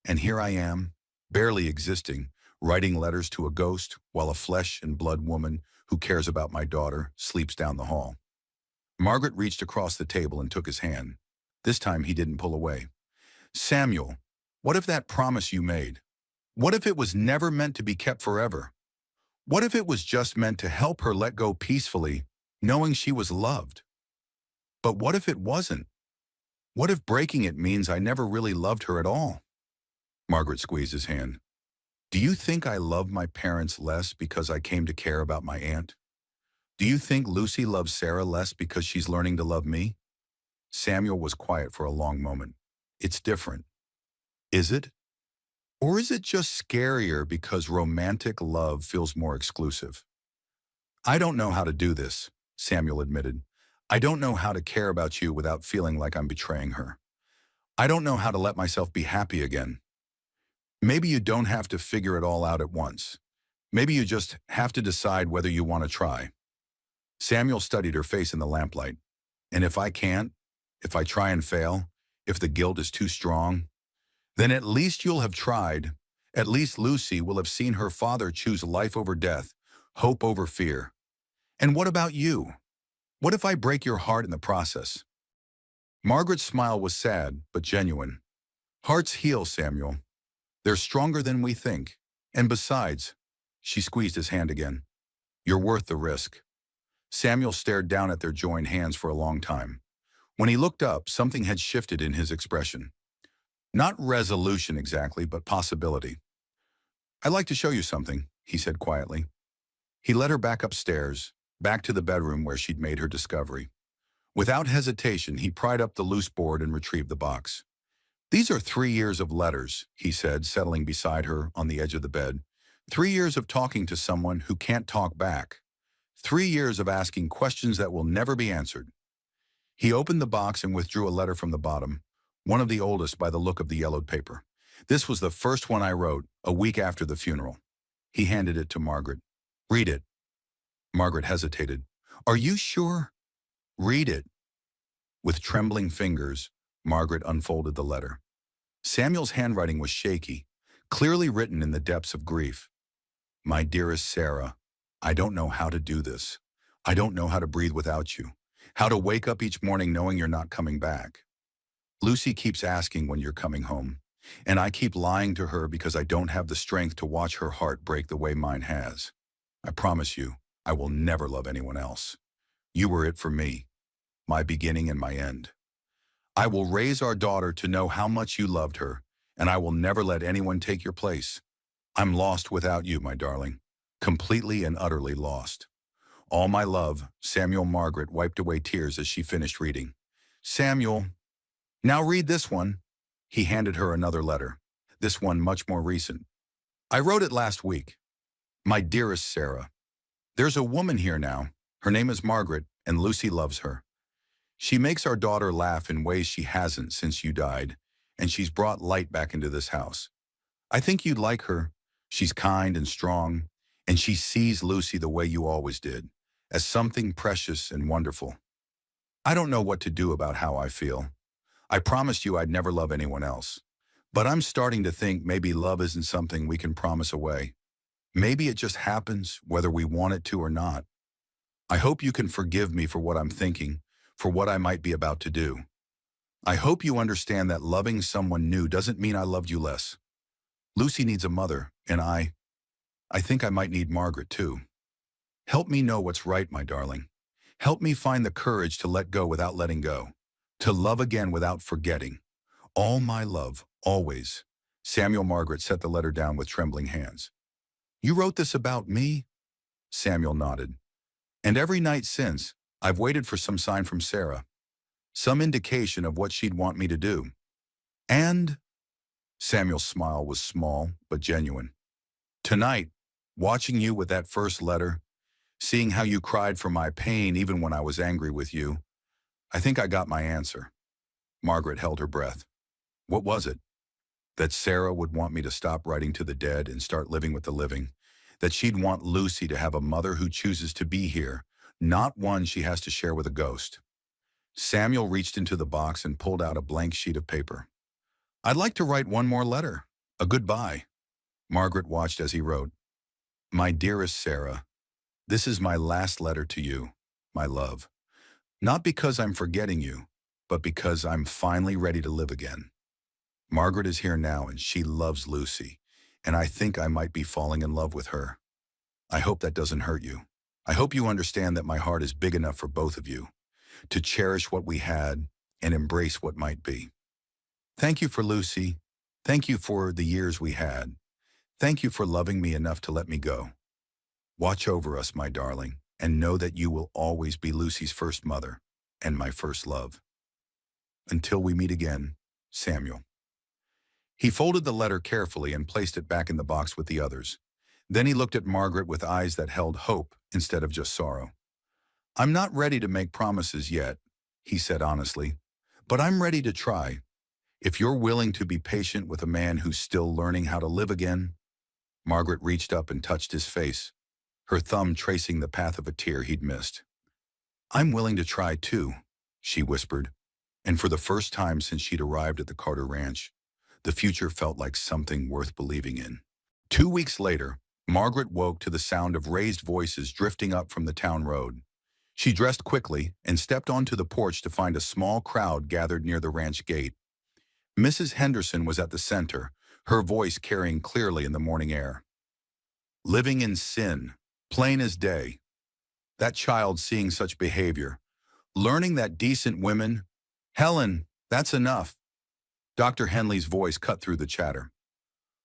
A: And here I am, barely existing, writing letters to a ghost while a flesh and blood woman who cares about my daughter sleeps down the hall. Margaret reached across the table and took his hand. This time he didn't pull away. Samuel, what if that promise you made? What if it was never meant to be kept forever? What if it was just meant to help her let go peacefully, knowing she was loved? But what if it wasn't? What if breaking it means I never really loved her at all? Margaret squeezed his hand. Do you think I love my parents less because I came to care about my aunt? Do you think Lucy loves Sarah less because she's learning to love me? Samuel was quiet for a long moment. It's different. Is it? Or is it just scarier because romantic love feels more exclusive? I don't know how to do this, Samuel admitted. I don't know how to care about you without feeling like I'm betraying her. I don't know how to let myself be happy again. Maybe you don't have to figure it all out at once. Maybe you just have to decide whether you want to try. Samuel studied her face in the lamplight. And if I can't, if I try and fail, if the guilt is too strong, then at least you'll have tried. At least Lucy will have seen her father choose life over death, hope over fear. And what about you? What if I break your heart in the process? Margaret's smile was sad, but genuine. Hearts heal, Samuel. They're stronger than we think. And besides, she squeezed his hand again. You're worth the risk. Samuel stared down at their joined hands for a long time. When he looked up, something had shifted in his expression. Not resolution exactly, but possibility. I'd like to show you something, he said quietly. He led her back upstairs, back to the bedroom where she'd made her discovery. Without hesitation, he pried up the loose board and retrieved the box. These are 3 years of letters, he said, settling beside her on the edge of the bed. 3 years of talking to someone who can't talk back. 3 years of asking questions that will never be answered. He opened the box and withdrew a letter from the bottom, one of the oldest by the look of the yellowed paper. This was the first one I wrote, a week after the funeral. He handed it to Margaret. Read it. Margaret hesitated. Are you sure? Read it. With trembling fingers, Margaret unfolded the letter. Samuel's handwriting was shaky, clearly written in the depths of grief. My dearest Sarah, I don't know how to do this. I don't know how to breathe without you. How to wake up each morning knowing you're not coming back. Lucy keeps asking when you're coming home, and I keep lying to her because I don't have the strength to watch her heart break the way mine has. I promise you, I will never love anyone else. You were it for me, my beginning and my end. I will raise our daughter to know how much you loved her, and I will never let anyone take your place. I'm lost without you, my darling, completely and utterly lost. All my love, Samuel. Margaret wiped away tears as she finished reading. Samuel, now read this one. He handed her another letter, this one much more recent. I wrote it last week. My dearest Sarah, there's a woman here now. Her name is Margaret, and Lucy loves her. She makes our daughter laugh in ways she hasn't since you died, and she's brought light back into this house. I think you'd like her. She's kind and strong, and she sees Lucy the way you always did, as something precious and wonderful. I don't know what to do about how I feel. I promised you I'd never love anyone else. But I'm starting to think maybe love isn't something we can promise away. Maybe it just happens, whether we want it to or not. I hope you can forgive me for what I'm thinking, for what I might be about to do. I hope you understand that loving someone new doesn't mean I loved you less. Lucy needs a mother, and I think I might need Margaret too. Help me know what's right, my darling. Help me find the courage to let go without letting go, to love again without forgetting. All my love, always. Samuel. Margaret set the letter down with trembling hands. You wrote this about me? Samuel nodded. And every night since, I've waited for some sign from Sarah, some indication of what she'd want me to do. And Samuel's smile was small but genuine. Tonight, watching you with that first letter, seeing how you cried for my pain even when I was angry with you, I think I got my answer. Margaret held her breath. What was it? That Sarah would want me to stop writing to the dead and start living with the living. That she'd want Lucy to have a mother who chooses to be here, not one she has to share with a ghost. Samuel reached into the box and pulled out a blank sheet of paper. I'd like to write one more letter, a goodbye. Margaret watched as he wrote. My dearest Sarah, this is my last letter to you, my love. Not because I'm forgetting you, but because I'm finally ready to live again. Margaret is here now and she loves Lucy, and I think I might be falling in love with her. I hope that doesn't hurt you. I hope you understand that my heart is big enough for both of you, to cherish what we had and embrace what might be. Thank you for Lucy. Thank you for the years we had. Thank you for loving me enough to let me go. Watch over us, my darling, and know that you will always be Lucy's first mother and my first love. Until we meet again, Samuel. He folded the letter carefully and placed it back in the box with the others. Then he looked at Margaret with eyes that held hope instead of just sorrow. I'm not ready to make promises yet, he said honestly, but I'm ready to try. If you're willing to be patient with a man who's still learning how to live again. Margaret reached up and touched his face, her thumb tracing the path of a tear he'd missed. "I'm willing to try too," she whispered, and for the first time since she'd arrived at the Carter Ranch, the future felt like something worth believing in. 2 weeks later, Margaret woke to the sound of raised voices drifting up from the town road. She dressed quickly and stepped onto the porch to find a small crowd gathered near the ranch gate. Mrs. Henderson was at the center, her voice carrying clearly in the morning air. "Living in sin, plain as day. That child seeing such behavior, learning that decent women—" "Helen, that's enough." Dr. Henley's voice cut through the chatter.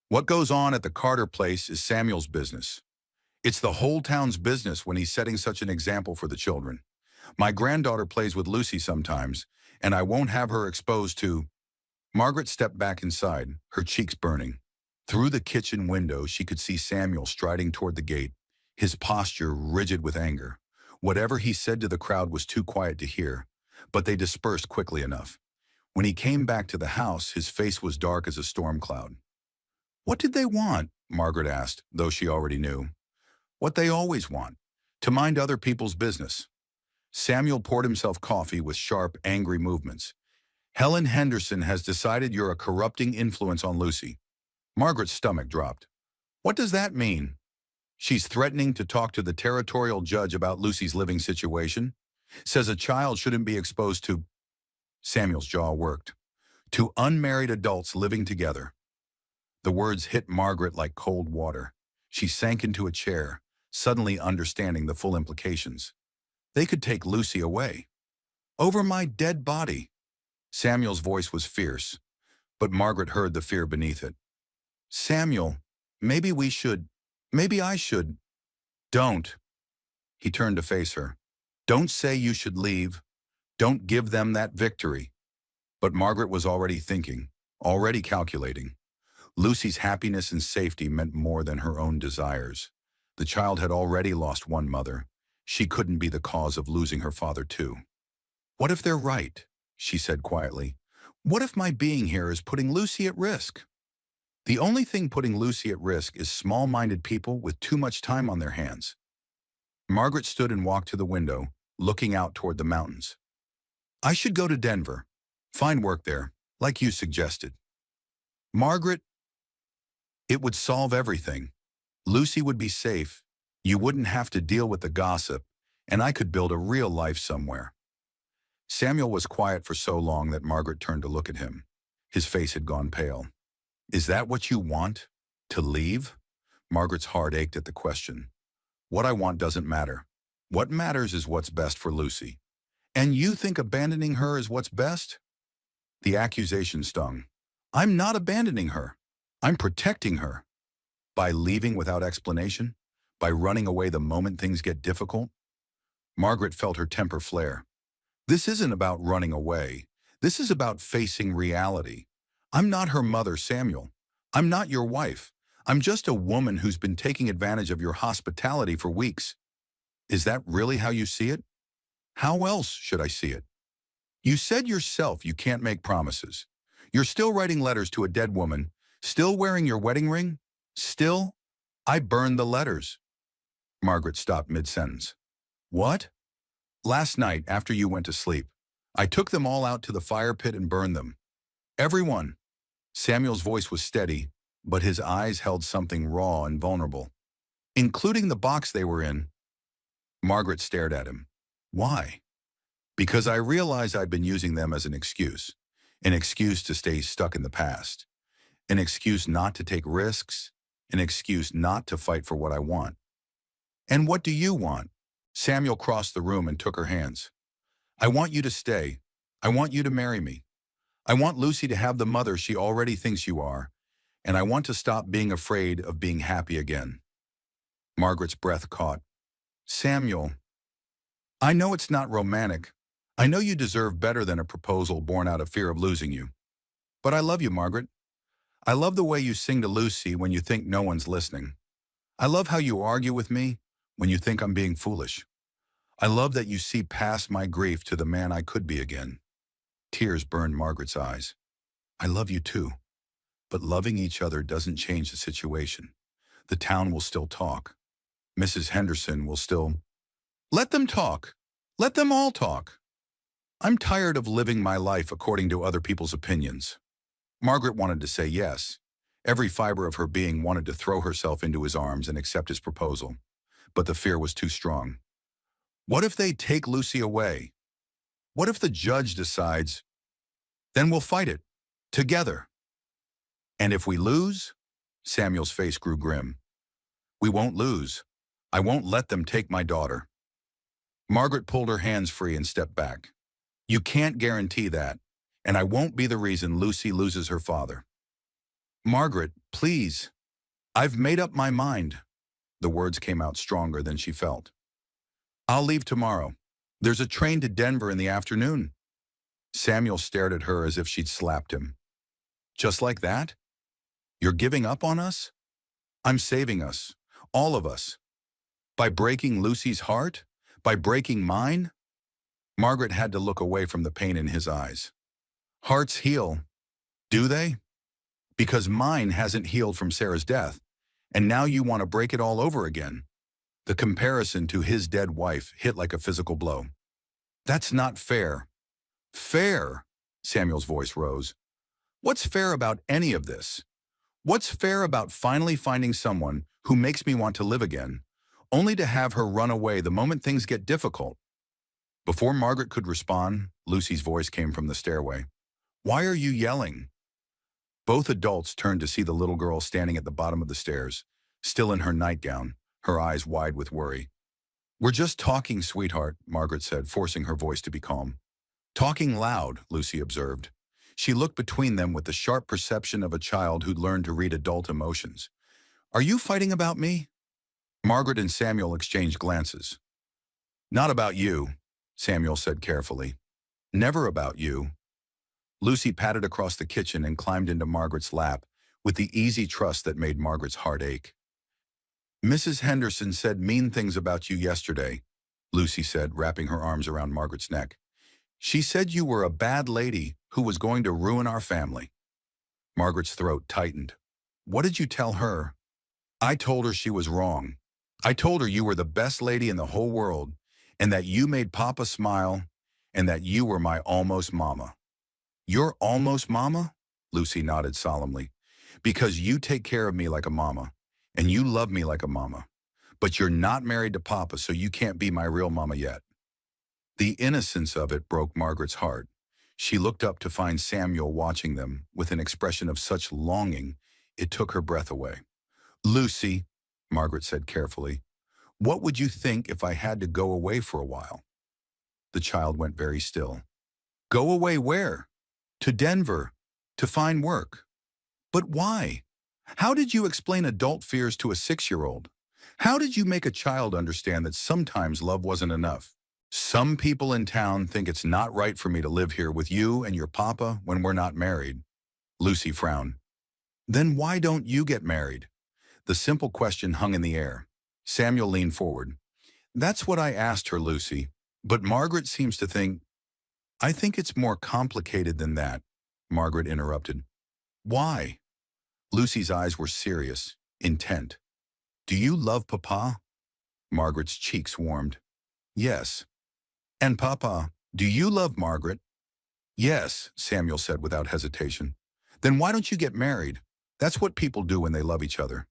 A: "What goes on at the Carter place is Samuel's business. It's the whole town's business when he's setting such an example for the children. My granddaughter plays with Lucy sometimes, and I won't have her exposed to—" Margaret stepped back inside, her cheeks burning. Through the kitchen window, she could see Samuel striding toward the gate, his posture rigid with anger. Whatever he said to the crowd was too quiet to hear, but they dispersed quickly enough. When he came back to the house, his face was dark as a storm cloud. "What did they want?" Margaret asked, though she already knew. "What they always want, to mind other people's business." Samuel poured himself coffee with sharp, angry movements. "Helen Henderson has decided you're a corrupting influence on Lucy." Margaret's stomach dropped. "What does that mean?" "She's threatening to talk to the territorial judge about Lucy's living situation. Says a child shouldn't be exposed to—" Samuel's jaw worked. "To unmarried adults living together." The words hit Margaret like cold water. She sank into a chair, suddenly understanding the full implications. They could take Lucy away. "Over my dead body." Samuel's voice was fierce, but Margaret heard the fear beneath it. "Samuel, maybe I should—" "Don't." He turned to face her. "Don't say you should leave. Don't give them that victory." But Margaret was already thinking, already calculating. Lucy's happiness and safety meant more than her own desires. The child had already lost one mother. She couldn't be the cause of losing her father too. "What if they're right?" she said quietly. "What if my being here is putting Lucy at risk?" "The only thing putting Lucy at risk is small-minded people with too much time on their hands." Margaret stood and walked to the window, looking out toward the mountains. "I should go to Denver. Find work there, like you suggested." "Margaret, it would solve everything. Lucy would be safe, you wouldn't have to deal with the gossip, and I could build a real life somewhere." Samuel was quiet for so long that Margaret turned to look at him. His face had gone pale. "Is that what you want? To leave?" Margaret's heart ached at the question. "What I want doesn't matter. What matters is what's best for Lucy." "And you think abandoning her is what's best?" The accusation stung. "I'm not abandoning her. I'm protecting her." "By leaving without explanation? By running away the moment things get difficult?" Margaret felt her temper flare. "This isn't about running away. This is about facing reality. I'm not her mother, Samuel. I'm not your wife. I'm just a woman who's been taking advantage of your hospitality for weeks." "Is that really how you see it?" "How else should I see it? You said yourself you can't make promises. You're still writing letters to a dead woman, still wearing your wedding ring, still—" "I burned the letters." Margaret stopped mid-sentence. "What?" "Last night, after you went to sleep, I took them all out to the fire pit and burned them. Everyone." Samuel's voice was steady, but his eyes held something raw and vulnerable. "Including the box they were in." Margaret stared at him. "Why?" "Because I realized I'd been using them as an excuse to stay stuck in the past, an excuse not to take risks, an excuse not to fight for what I want." "And what do you want?" Samuel crossed the room and took her hands. "I want you to stay. I want you to marry me. I want Lucy to have the mother she already thinks you are, and I want to stop being afraid of being happy again." Margaret's breath caught. "Samuel, I know it's not romantic. I know you deserve better than a proposal born out of fear of losing you. But I love you, Margaret. I love the way you sing to Lucy when you think no one's listening. I love how you argue with me when you think I'm being foolish. I love that you see past my grief to the man I could be again." Tears burned Margaret's eyes. "I love you too. But loving each other doesn't change the situation. The town will still talk. Mrs. Henderson will still... Let them talk. Let them all talk. I'm tired of living my life according to other people's opinions. Margaret wanted to say yes. Every fiber of her being wanted to throw herself into his arms and accept his proposal. But the fear was too strong. What if they take Lucy away? What if the judge decides, then we'll fight it, together? And if we lose? Samuel's face grew grim. We won't lose. I won't let them take my daughter. Margaret pulled her hands free and stepped back. You can't guarantee that, and I won't be the reason Lucy loses her father. Margaret, please. I've made up my mind. The words came out stronger than she felt. I'll leave tomorrow. There's a train to Denver in the afternoon. Samuel stared at her as if she'd slapped him. Just like that? You're giving up on us? I'm saving us, all of us. By breaking Lucy's heart? By breaking mine? Margaret had to look away from the pain in his eyes. Hearts heal. Do they? Because mine hasn't healed from Sarah's death, and now you want to break it all over again. The comparison to his dead wife hit like a physical blow. That's not fair. Fair? Samuel's voice rose. What's fair about any of this? What's fair about finally finding someone who makes me want to live again, only to have her run away the moment things get difficult? Before Margaret could respond, Lucy's voice came from the stairway. Why are you yelling? Both adults turned to see the little girl standing at the bottom of the stairs, still in her nightgown, her eyes wide with worry. We're just talking, sweetheart, Margaret said, forcing her voice to be calm. Talking loud, Lucy observed. She looked between them with the sharp perception of a child who'd learned to read adult emotions. Are you fighting about me? Margaret and Samuel exchanged glances. Not about you, Samuel said carefully. Never about you. Lucy patted across the kitchen and climbed into Margaret's lap with the easy trust that made Margaret's heart ache. Mrs. Henderson said mean things about you yesterday, Lucy said, wrapping her arms around Margaret's neck. She said you were a bad lady who was going to ruin our family. Margaret's throat tightened. What did you tell her? I told her she was wrong. I told her you were the best lady in the whole world, and that you made Papa smile, and that you were my almost mama. Your almost mama? Lucy nodded solemnly. Because you take care of me like a mama, and you love me like a mama. But you're not married to Papa, so you can't be my real mama yet. The innocence of it broke Margaret's heart. She looked up to find Samuel watching them with an expression of such longing, it took her breath away. Lucy, Margaret said carefully, what would you think if I had to go away for a while? The child went very still. Go away where? To Denver, to find work. But why? How did you explain adult fears to a 6-year-old? How did you make a child understand that sometimes love wasn't enough? Some people in town think it's not right for me to live here with you and your papa when we're not married. Lucy frowned. Then why don't you get married? The simple question hung in the air. Samuel leaned forward. That's what I asked her, Lucy. But Margaret seems to think... I think it's more complicated than that, Margaret interrupted. Why? Lucy's eyes were serious, intent. Do you love Papa? Margaret's cheeks warmed. Yes. And Papa, do you love Margaret? Yes, Samuel said without hesitation. Then why don't you get married? That's what people do when they love each other.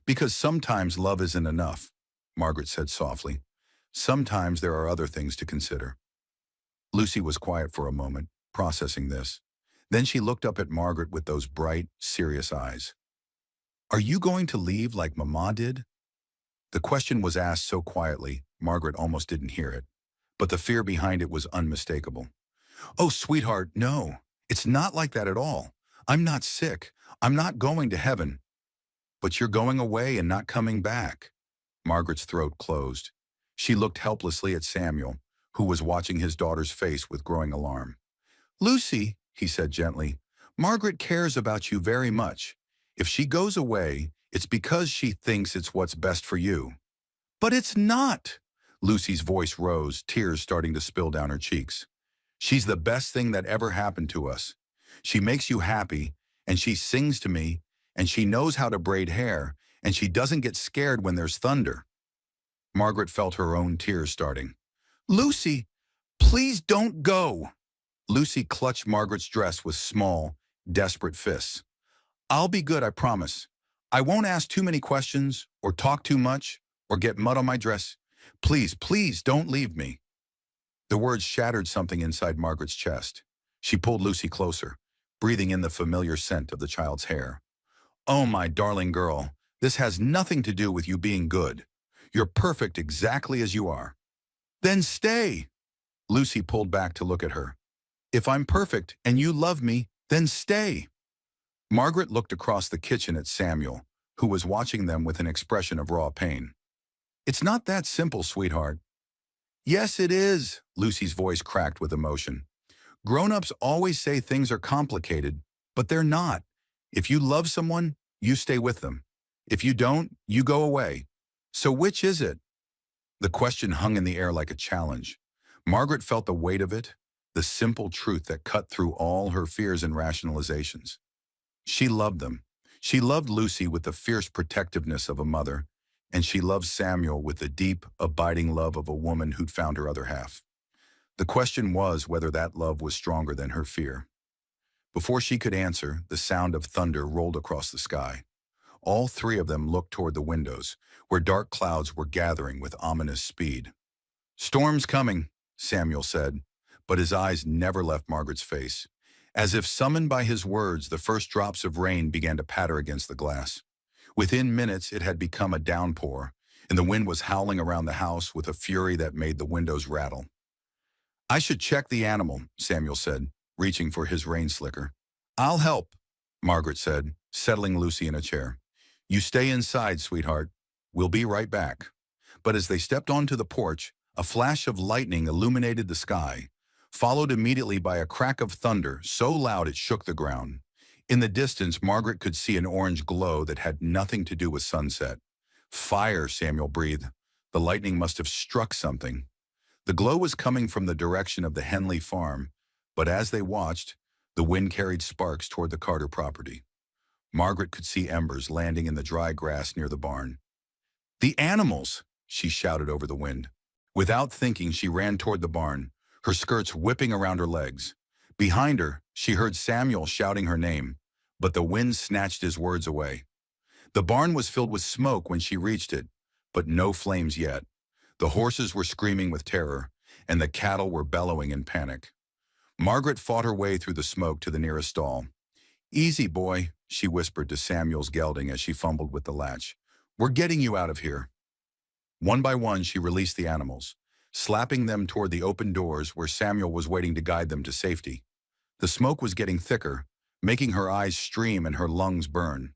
A: Because sometimes love isn't enough, Margaret said softly. Sometimes there are other things to consider. Lucy was quiet for a moment, processing this. Then she looked up at Margaret with those bright, serious eyes. Are you going to leave like Mama did? The question was asked so quietly, Margaret almost didn't hear it. But the fear behind it was unmistakable. Oh, sweetheart, no. It's not like that at all. I'm not sick. I'm not going to heaven. But you're going away and not coming back. Margaret's throat closed. She looked helplessly at Samuel, who was watching his daughter's face with growing alarm. Lucy, he said gently, Margaret cares about you very much. If she goes away, it's because she thinks it's what's best for you. But it's not. Lucy's voice rose, tears starting to spill down her cheeks. She's the best thing that ever happened to us. She makes you happy, and she sings to me, and she knows how to braid hair, and she doesn't get scared when there's thunder. Margaret felt her own tears starting. Lucy, please don't go. Lucy clutched Margaret's dress with small, desperate fists. I'll be good, I promise. I won't ask too many questions, or talk too much, or get mud on my dress. Please, please don't leave me. The words shattered something inside Margaret's chest. She pulled Lucy closer, breathing in the familiar scent of the child's hair. Oh, my darling girl, this has nothing to do with you being good. You're perfect exactly as you are. Then stay. Lucy pulled back to look at her. If I'm perfect and you love me, then stay. Margaret looked across the kitchen at Samuel, who was watching them with an expression of raw pain. It's not that simple, sweetheart. Yes, it is, Lucy's voice cracked with emotion. Grown-ups always say things are complicated, but they're not. If you love someone, you stay with them. If you don't, you go away. So which is it? The question hung in the air like a challenge. Margaret felt the weight of it, the simple truth that cut through all her fears and rationalizations. She loved them. She loved Lucy with the fierce protectiveness of a mother, and she loved Samuel with the deep, abiding love of a woman who'd found her other half. The question was whether that love was stronger than her fear. Before she could answer, the sound of thunder rolled across the sky. All three of them looked toward the windows, where dark clouds were gathering with ominous speed. Storm's coming, Samuel said, but his eyes never left Margaret's face. As if summoned by his words, the first drops of rain began to patter against the glass. Within minutes, it had become a downpour, and the wind was howling around the house with a fury that made the windows rattle. I should check the animal, Samuel said, reaching for his rain slicker. I'll help, Margaret said, settling Lucy in a chair. You stay inside, sweetheart. We'll be right back. But as they stepped onto the porch, a flash of lightning illuminated the sky, followed immediately by a crack of thunder so loud it shook the ground. In the distance, Margaret could see an orange glow that had nothing to do with sunset. Fire, Samuel breathed. The lightning must have struck something. The glow was coming from the direction of the Henley farm, but as they watched, the wind carried sparks toward the Carter property. Margaret could see embers landing in the dry grass near the barn. The animals, she shouted over the wind. Without thinking, she ran toward the barn, her skirts whipping around her legs. Behind her, she heard Samuel shouting her name, but the wind snatched his words away. The barn was filled with smoke when she reached it, but no flames yet. The horses were screaming with terror, and the cattle were bellowing in panic. Margaret fought her way through the smoke to the nearest stall. Easy, boy, she whispered to Samuel's gelding as she fumbled with the latch. We're getting you out of here. One by one, she released the animals, slapping them toward the open doors where Samuel was waiting to guide them to safety. The smoke was getting thicker, making her eyes stream and her lungs burn.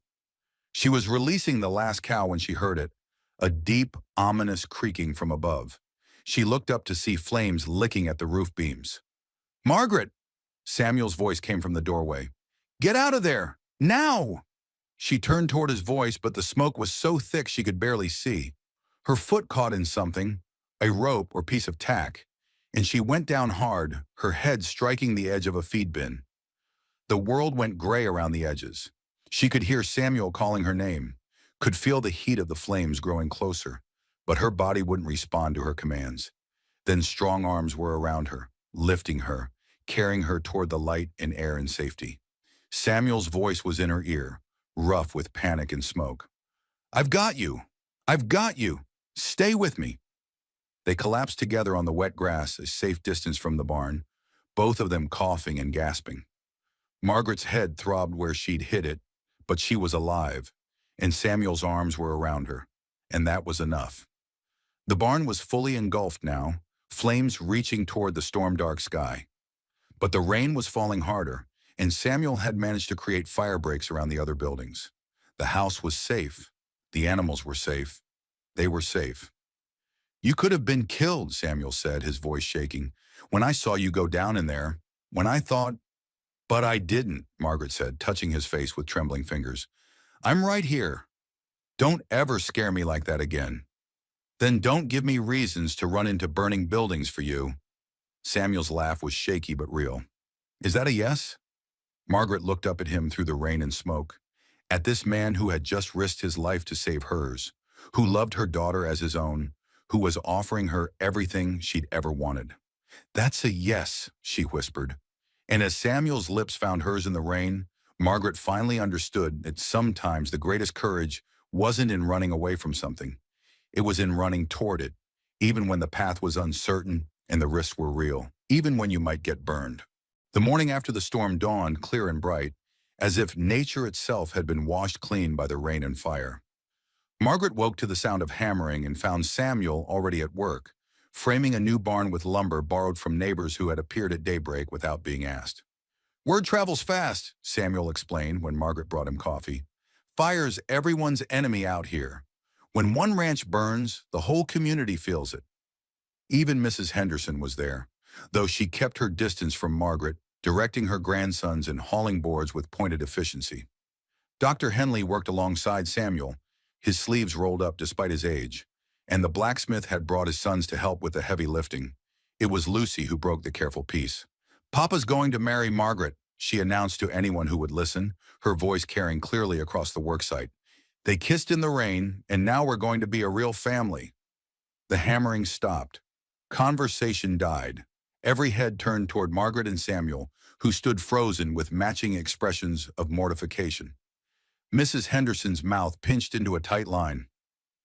A: She was releasing the last cow when she heard it, a deep, ominous creaking from above. She looked up to see flames licking at the roof beams. Margaret! Samuel's voice came from the doorway. Get out of there! Now! She turned toward his voice, but the smoke was so thick she could barely see. Her foot caught in something, a rope or piece of tack, and she went down hard, her head striking the edge of a feed bin. The world went gray around the edges. She could hear Samuel calling her name, could feel the heat of the flames growing closer, but her body wouldn't respond to her commands. Then strong arms were around her, lifting her, carrying her toward the light and air and safety. Samuel's voice was in her ear, rough with panic and smoke. I've got you! I've got you! Stay with me! They collapsed together on the wet grass, a safe distance from the barn, both of them coughing and gasping. Margaret's head throbbed where she'd hit it, but she was alive, and Samuel's arms were around her, and that was enough. The barn was fully engulfed now, flames reaching toward the storm-dark sky. But the rain was falling harder, and Samuel had managed to create fire breaks around the other buildings. The house was safe. The animals were safe. They were safe. You could have been killed, Samuel said, his voice shaking. When I saw you go down in there, when I thought... But I didn't, Margaret said, touching his face with trembling fingers. I'm right here. Don't ever scare me like that again. Then don't give me reasons to run into burning buildings for you. Samuel's laugh was shaky but real. Is that a yes? Margaret looked up at him through the rain and smoke. at this man who had just risked his life to save hers, who loved her daughter as his own, who was offering her everything she'd ever wanted. "That's a yes," she whispered. And as Samuel's lips found hers in the rain, Margaret finally understood that sometimes the greatest courage wasn't in running away from something. It was in running toward it, even when the path was uncertain and the risks were real, even when you might get burned. The morning after the storm dawned clear and bright, as if nature itself had been washed clean by the rain and fire. Margaret woke to the sound of hammering and found Samuel already at work, framing a new barn with lumber borrowed from neighbors who had appeared at daybreak without being asked. "Word travels fast," Samuel explained when Margaret brought him coffee. "Fire's everyone's enemy out here. When one ranch burns, the whole community feels it." Even Mrs. Henderson was there, though she kept her distance from Margaret, directing her grandsons and hauling boards with pointed efficiency. Dr. Henley worked alongside Samuel, his sleeves rolled up despite his age, and the blacksmith had brought his sons to help with the heavy lifting. It was Lucy who broke the careful peace. "Papa's going to marry Margaret," she announced to anyone who would listen, her voice carrying clearly across the worksite. "They kissed in the rain, and now we're going to be a real family." The hammering stopped. Conversation died. Every head turned toward Margaret and Samuel, who stood frozen with matching expressions of mortification. Mrs. Henderson's mouth pinched into a tight line.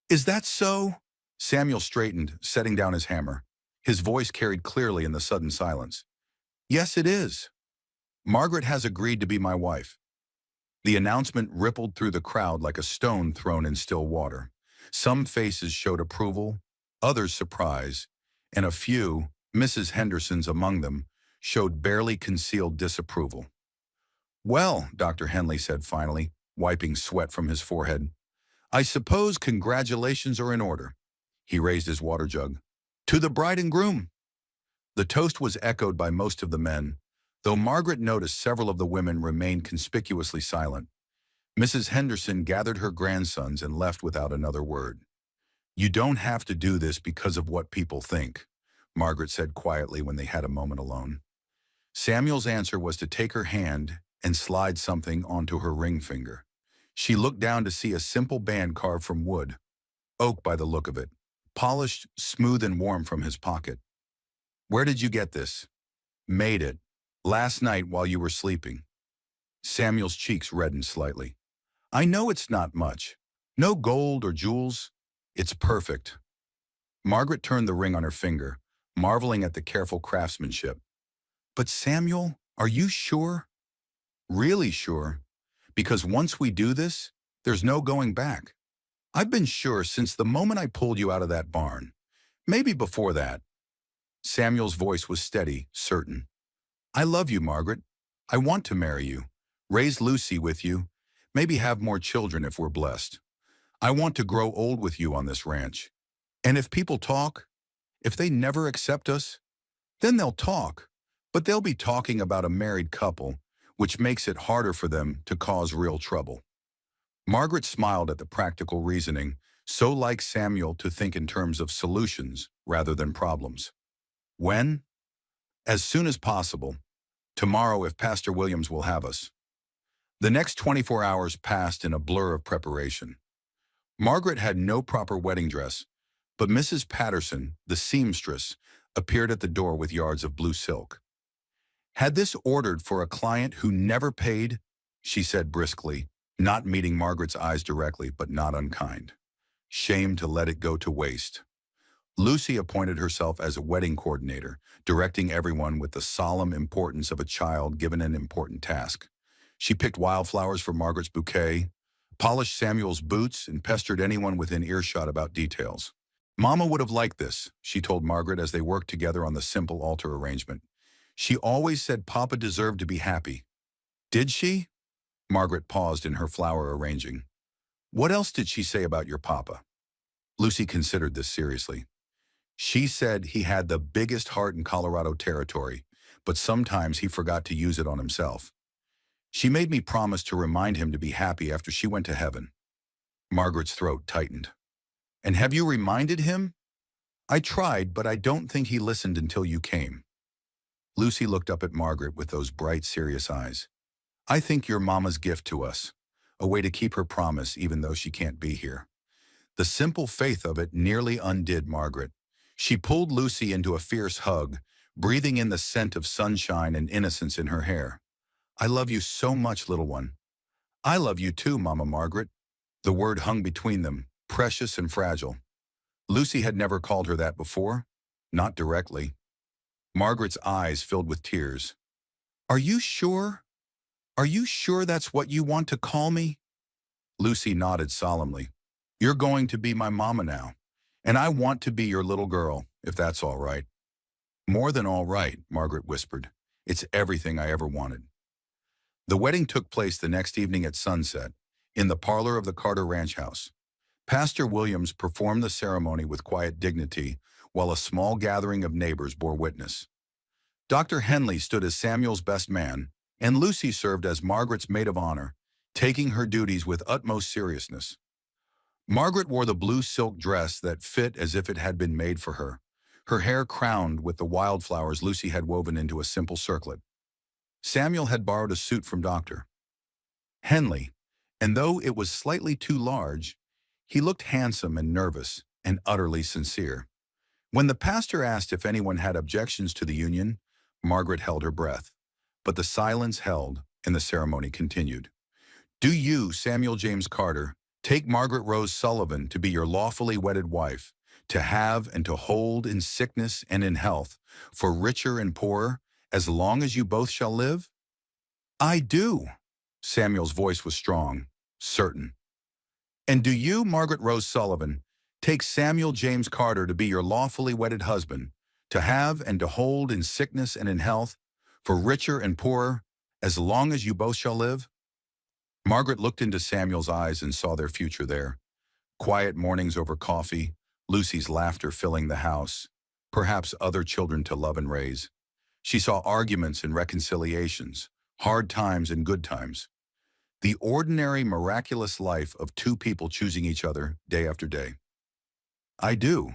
A: "Is that so?" Samuel straightened, setting down his hammer. His voice carried clearly in the sudden silence. "Yes, it is. Margaret has agreed to be my wife." The announcement rippled through the crowd like a stone thrown in still water. Some faces showed approval, others surprise, and a few, Mrs. Henderson's among them, showed barely concealed disapproval. "Well," Dr. Henley said finally, wiping sweat from his forehead, "I suppose congratulations are in order." He raised his water jug. "To the bride and groom." The toast was echoed by most of the men, though Margaret noticed several of the women remained conspicuously silent. Mrs. Henderson gathered her grandsons and left without another word. "You don't have to do this because of what people think," Margaret said quietly when they had a moment alone. Samuel's answer was to take her hand and slide something onto her ring finger. She looked down to see a simple band carved from wood, oak by the look of it, polished, smooth and warm from his pocket. "Where did you get this?" "Made it. Last night while you were sleeping." Samuel's cheeks reddened slightly. "I know it's not much. No gold or jewels. It's perfect." Margaret turned the ring on her finger, marveling at the careful craftsmanship. "But Samuel, are you sure?" "Really sure. Because once we do this, there's no going back. I've been sure since the moment I pulled you out of that barn. Maybe before that." Samuel's voice was steady, certain. "I love you, Margaret. I want to marry you, raise Lucy with you, maybe have more children if we're blessed. I want to grow old with you on this ranch. And if people talk, if they never accept us, then they'll talk, but they'll be talking about a married couple, which makes it harder for them to cause real trouble." Margaret smiled at the practical reasoning, so like Samuel to think in terms of solutions rather than problems. "When?" "As soon as possible. Tomorrow if Pastor Williams will have us." The next 24 hours passed in a blur of preparation. Margaret had no proper wedding dress, but Mrs. Patterson, the seamstress, appeared at the door with yards of blue silk. "Had this ordered for a client who never paid," she said briskly, not meeting Margaret's eyes directly, but not unkind. "Shame to let it go to waste." Lucy appointed herself as a wedding coordinator, directing everyone with the solemn importance of a child given an important task. She picked wildflowers for Margaret's bouquet, polished Samuel's boots, and pestered anyone within earshot about details. "Mama would have liked this," she told Margaret as they worked together on the simple altar arrangement. "She always said Papa deserved to be happy." "Did she?" Margaret paused in her flower arranging. "What else did she say about your papa?" Lucy considered this seriously. "She said he had the biggest heart in Colorado territory, but sometimes he forgot to use it on himself. She made me promise to remind him to be happy after she went to heaven." Margaret's throat tightened. "And have you reminded him?" "I tried, but I don't think he listened until you came." Lucy looked up at Margaret with those bright, serious eyes. "I think you're Mama's gift to us. a way to keep her promise even though she can't be here. The simple faith of it nearly undid Margaret. She pulled Lucy into a fierce hug, breathing in the scent of sunshine and innocence in her hair. "I love you so much, little one." "I love you too, Mama Margaret." The word hung between them, precious and fragile. Lucy had never called her that before, not directly. Margaret's eyes filled with tears. "Are you sure? Are you sure that's what you want to call me?" Lucy nodded solemnly. "You're going to be my mama now, and I want to be your little girl, if that's all right." "More than all right," Margaret whispered. "It's everything I ever wanted." The wedding took place the next evening at sunset, in the parlor of the Carter Ranch house. Pastor Williams performed the ceremony with quiet dignity, while a small gathering of neighbors bore witness. Dr. Henley stood as Samuel's best man, and Lucy served as Margaret's maid of honor, taking her duties with utmost seriousness. Margaret wore the blue silk dress that fit as if it had been made for her hair crowned with the wildflowers Lucy had woven into a simple circlet. Samuel had borrowed a suit from Dr. Henley, and though it was slightly too large, he looked handsome and nervous and utterly sincere. When the pastor asked if anyone had objections to the union, Margaret held her breath. But the silence held, and the ceremony continued. "Do you, Samuel James Carter, take Margaret Rose Sullivan to be your lawfully wedded wife, to have and to hold in sickness and in health, for richer and poorer, as long as you both shall live?" "I do." Samuel's voice was strong, certain. "And do you, Margaret Rose Sullivan, take Samuel James Carter to be your lawfully wedded husband, to have and to hold in sickness and in health, for richer and poorer, as long as you both shall live?" Margaret looked into Samuel's eyes and saw their future there. Quiet mornings over coffee, Lucy's laughter filling the house, perhaps other children to love and raise. She saw arguments and reconciliations, hard times and good times. The ordinary, miraculous life of two people choosing each other day after day. "I do."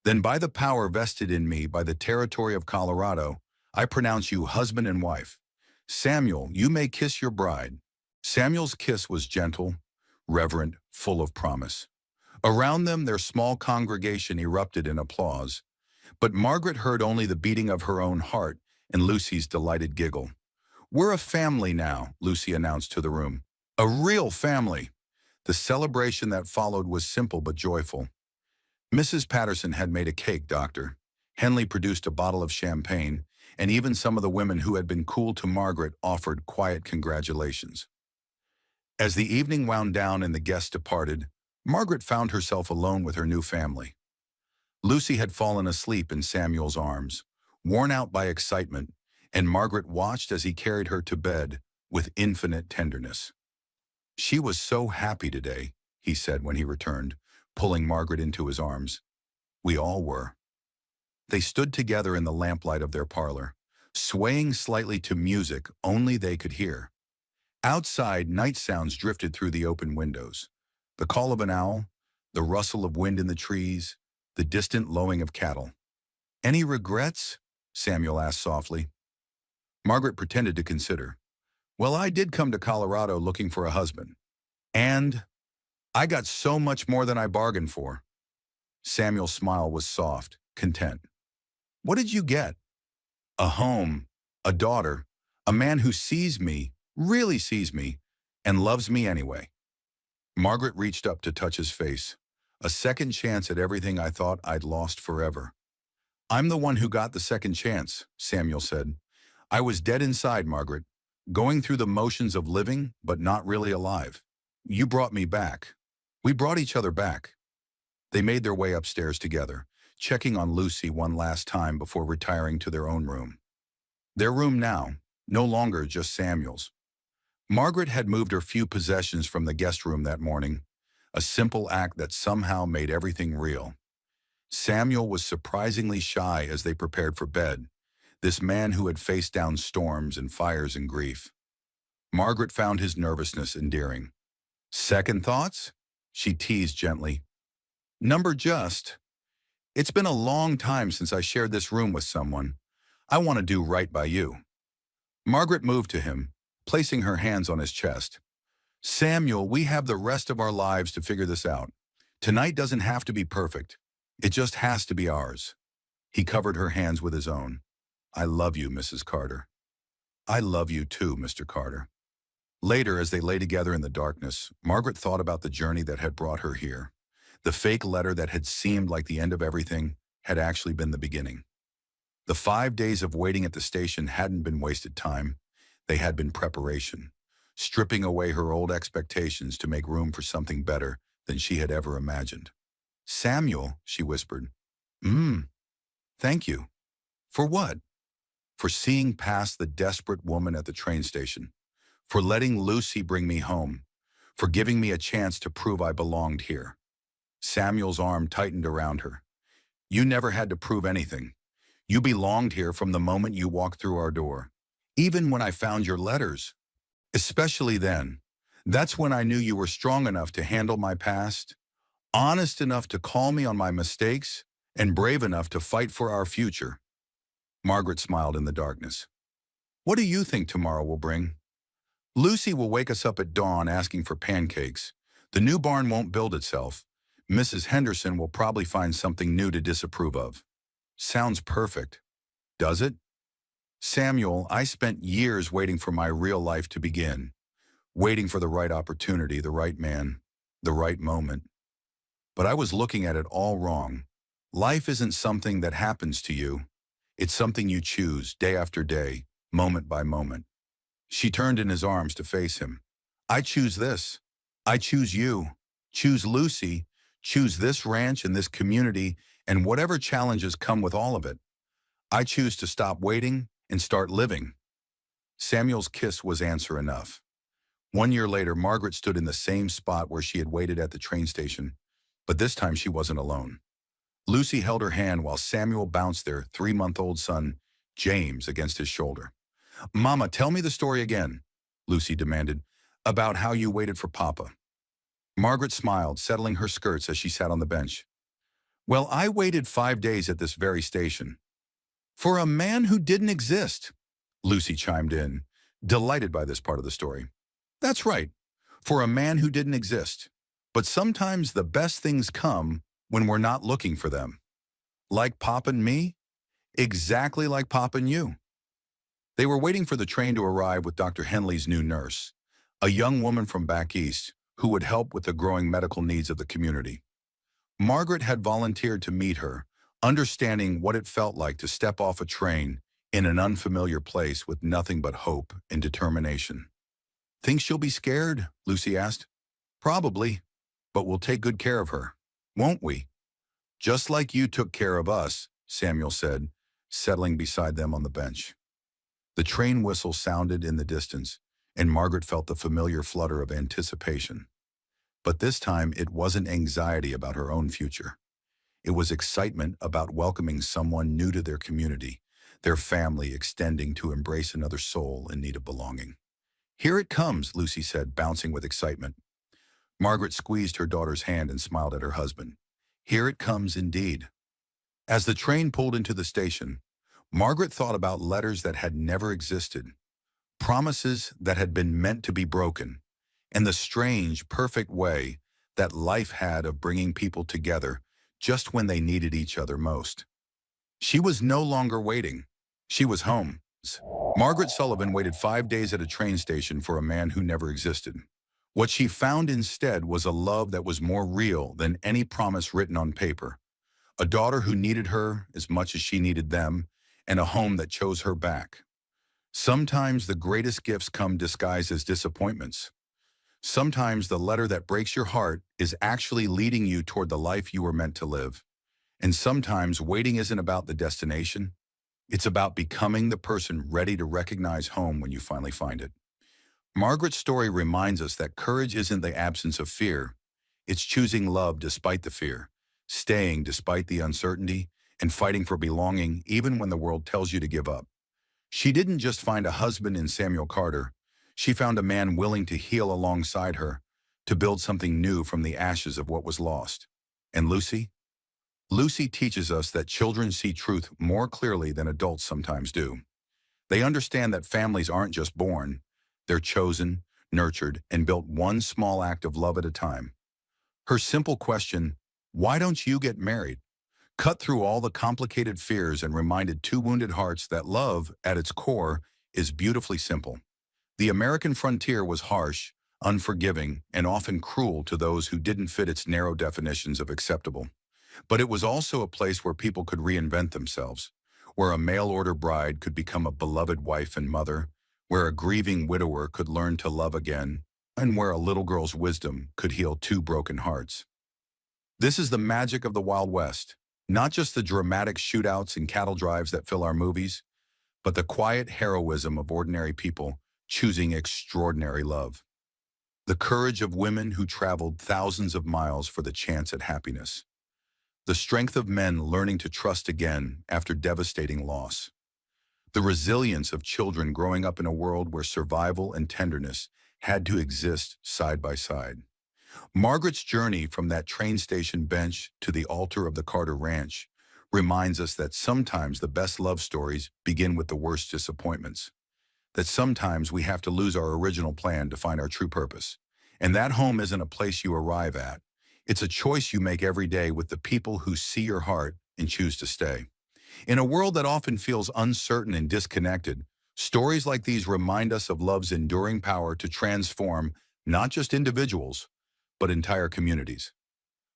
A: "Then by the power vested in me by the territory of Colorado, I pronounce you husband and wife. Samuel, you may kiss your bride." Samuel's kiss was gentle, reverent, full of promise. Around them, their small congregation erupted in applause. But Margaret heard only the beating of her own heart and Lucy's delighted giggle. "We're a family now," Lucy announced to the room. "A real family." The celebration that followed was simple but joyful. Mrs. Patterson had made a cake, Dr. Henley produced a bottle of champagne, and even some of the women who had been cool to Margaret offered quiet congratulations. As the evening wound down and the guests departed, Margaret found herself alone with her new family. Lucy had fallen asleep in Samuel's arms, worn out by excitement, and Margaret watched as he carried her to bed with infinite tenderness. "She was so happy today," he said when he returned, pulling Margaret into his arms. "We all were." They stood together in the lamplight of their parlor, swaying slightly to music only they could hear. Outside, night sounds drifted through the open windows. The call of an owl, the rustle of wind in the trees, the distant lowing of cattle. "Any regrets?" Samuel asked softly. Margaret pretended to consider. "Well, I did come to Colorado looking for a husband. And I got so much more than I bargained for." Samuel's smile was soft, content. "What did you get?" "A home, a daughter, a man who sees me, really sees me, and loves me anyway." Margaret reached up to touch his face. "A second chance at everything I thought I'd lost forever." "I'm the one who got the second chance," Samuel said. "I was dead inside, Margaret, going through the motions of living, but not really alive. You brought me back. We brought each other back." They made their way upstairs together, checking on Lucy one last time before retiring to their own room. Their room now, no longer just Samuel's. Margaret had moved her few possessions from the guest room that morning, a simple act that somehow made everything real. Samuel was surprisingly shy as they prepared for bed, this man who had faced down storms and fires and grief. Margaret found his nervousness endearing. "Second thoughts?" she teased gently. "Number just. It's been a long time since I shared this room with someone. I want to do right by you." Margaret moved to him, placing her hands on his chest. Samuel, we have the rest of our lives to figure this out. Tonight doesn't have to be perfect. It just has to be ours. He covered her hands with his own. I love you, Mrs. Carter. I love you too, Mr. Carter. Later, as they lay together in the darkness, Margaret thought about the journey that had brought her here. The fake letter that had seemed like the end of everything had actually been the beginning. The 5 days of waiting at the station hadn't been wasted time. They had been preparation, stripping away her old expectations to make room for something better than she had ever imagined. Samuel, she whispered. Thank you. For what? For seeing past the desperate woman at the train station. For letting Lucy bring me home. For giving me a chance to prove I belonged here. Samuel's arm tightened around her. You never had to prove anything. You belonged here from the moment you walked through our door. Even when I found your letters. Especially then. That's when I knew you were strong enough to handle my past, honest enough to call me on my mistakes, and brave enough to fight for our future. Margaret smiled in the darkness. What do you think tomorrow will bring? Lucy will wake us up at dawn asking for pancakes. The new barn won't build itself. Mrs. Henderson will probably find something new to disapprove of. Sounds perfect. Does it? Samuel, I spent years waiting for my real life to begin. Waiting for the right opportunity, the right man, the right moment. But I was looking at it all wrong. Life isn't something that happens to you. It's something you choose day after day, moment by moment. She turned in his arms to face him. I choose this. I choose you. Choose Lucy. Choose this ranch and this community and whatever challenges come with all of it. I choose to stop waiting and start living. Samuel's kiss was answer enough. 1 year later, Margaret stood in the same spot where she had waited at the train station, but this time she wasn't alone. Lucy held her hand while Samuel bounced their 3-month-old son, James, against his shoulder. Mama, tell me the story again, Lucy demanded, about how you waited for Papa. Margaret smiled, settling her skirts as she sat on the bench. Well, I waited 5 days at this very station. For a man who didn't exist, Lucy chimed in, delighted by this part of the story. That's right, for a man who didn't exist. But sometimes the best things come when we're not looking for them. Like Pop and me? Exactly like Pop and you. They were waiting for the train to arrive with Dr. Henley's new nurse, a young woman from back east who would help with the growing medical needs of the community. Margaret had volunteered to meet her, understanding what it felt like to step off a train in an unfamiliar place with nothing but hope and determination. Think she'll be scared? Lucy asked. Probably, but we'll take good care of her, won't we? Just like you took care of us, Samuel said, settling beside them on the bench. The train whistle sounded in the distance, and Margaret felt the familiar flutter of anticipation. But this time it wasn't anxiety about her own future. It was excitement about welcoming someone new to their community, their family extending to embrace another soul in need of belonging. Here it comes, Lucy said, bouncing with excitement. Margaret squeezed her daughter's hand and smiled at her husband. Here it comes indeed. As the train pulled into the station, Margaret thought about letters that had never existed, promises that had been meant to be broken, and the strange, perfect way that life had of bringing people together just when they needed each other most. She was no longer waiting. She was home. Margaret Sullivan waited 5 days at a train station for a man who never existed. What she found instead was a love that was more real than any promise written on paper, a daughter who needed her as much as she needed them, and a home that chose her back. Sometimes the greatest gifts come disguised as disappointments. Sometimes the letter that breaks your heart is actually leading you toward the life you were meant to live. And sometimes waiting isn't about the destination. It's about becoming the person ready to recognize home when you finally find it. Margaret's story reminds us that courage isn't the absence of fear. It's choosing love despite the fear, staying despite the uncertainty, and fighting for belonging even when the world tells you to give up. She didn't just find a husband in Samuel Carter. She found a man willing to heal alongside her, to build something new from the ashes of what was lost. And Lucy? Lucy teaches us that children see truth more clearly than adults sometimes do. They understand that families aren't just born, they're chosen, nurtured, and built one small act of love at a time. Her simple question, "Why don't you get married?" cut through all the complicated fears and reminded two wounded hearts that love, at its core, is beautifully simple. The American frontier was harsh, unforgiving, and often cruel to those who didn't fit its narrow definitions of acceptable. But it was also a place where people could reinvent themselves, where a mail-order bride could become a beloved wife and mother, where a grieving widower could learn to love again, and where a little girl's wisdom could heal two broken hearts. This is the magic of the Wild West, not just the dramatic shootouts and cattle drives that fill our movies, but the quiet heroism of ordinary people choosing extraordinary love. The courage of women who traveled thousands of miles for the chance at happiness. The strength of men learning to trust again after devastating loss. The resilience of children growing up in a world where survival and tenderness had to exist side by side. Margaret's journey from that train station bench to the altar of the Carter Ranch reminds us that sometimes the best love stories begin with the worst disappointments. That sometimes we have to lose our original plan to find our true purpose. And that home isn't a place you arrive at. It's a choice you make every day with the people who see your heart and choose to stay. In a world that often feels uncertain and disconnected, stories like these remind us of love's enduring power to transform not just individuals, but entire communities.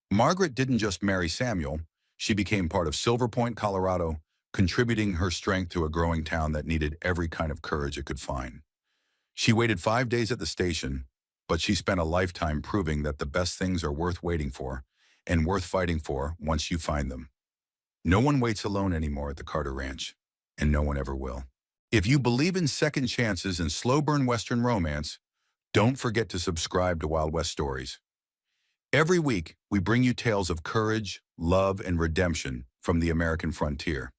A: Margaret didn't just marry Samuel, she became part of Silver Point, Colorado, contributing her strength to a growing town that needed every kind of courage it could find. She waited 5 days at the station, but she spent a lifetime proving that the best things are worth waiting for and worth fighting for once you find them. No one waits alone anymore at the Carter Ranch, and no one ever will. If you believe in second chances and slow-burn Western romance, don't forget to subscribe to Wild West Stories. Every week, we bring you tales of courage, love, and redemption from the American frontier.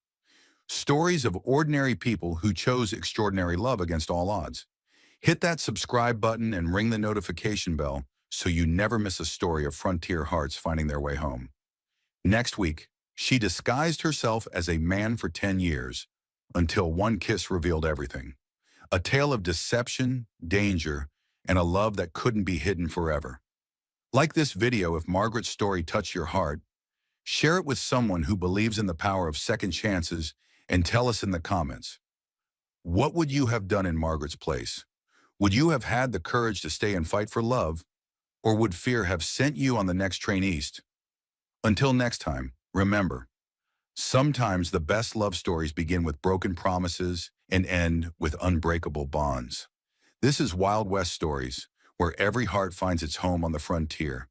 A: Stories of ordinary people who chose extraordinary love against all odds. Hit that subscribe button and ring the notification bell so you never miss a story of frontier hearts finding their way home. Next week, she disguised herself as a man for 10 years until one kiss revealed everything. A tale of deception, danger, and a love that couldn't be hidden forever. Like this video, if Margaret's story touched your heart, share it with someone who believes in the power of second chances and tell us in the comments. What would you have done in Margaret's place? Would you have had the courage to stay and fight for love, or would fear have sent you on the next train east? Until next time, remember, sometimes the best love stories begin with broken promises and end with unbreakable bonds. This is Wild West Stories, where every heart finds its home on the frontier.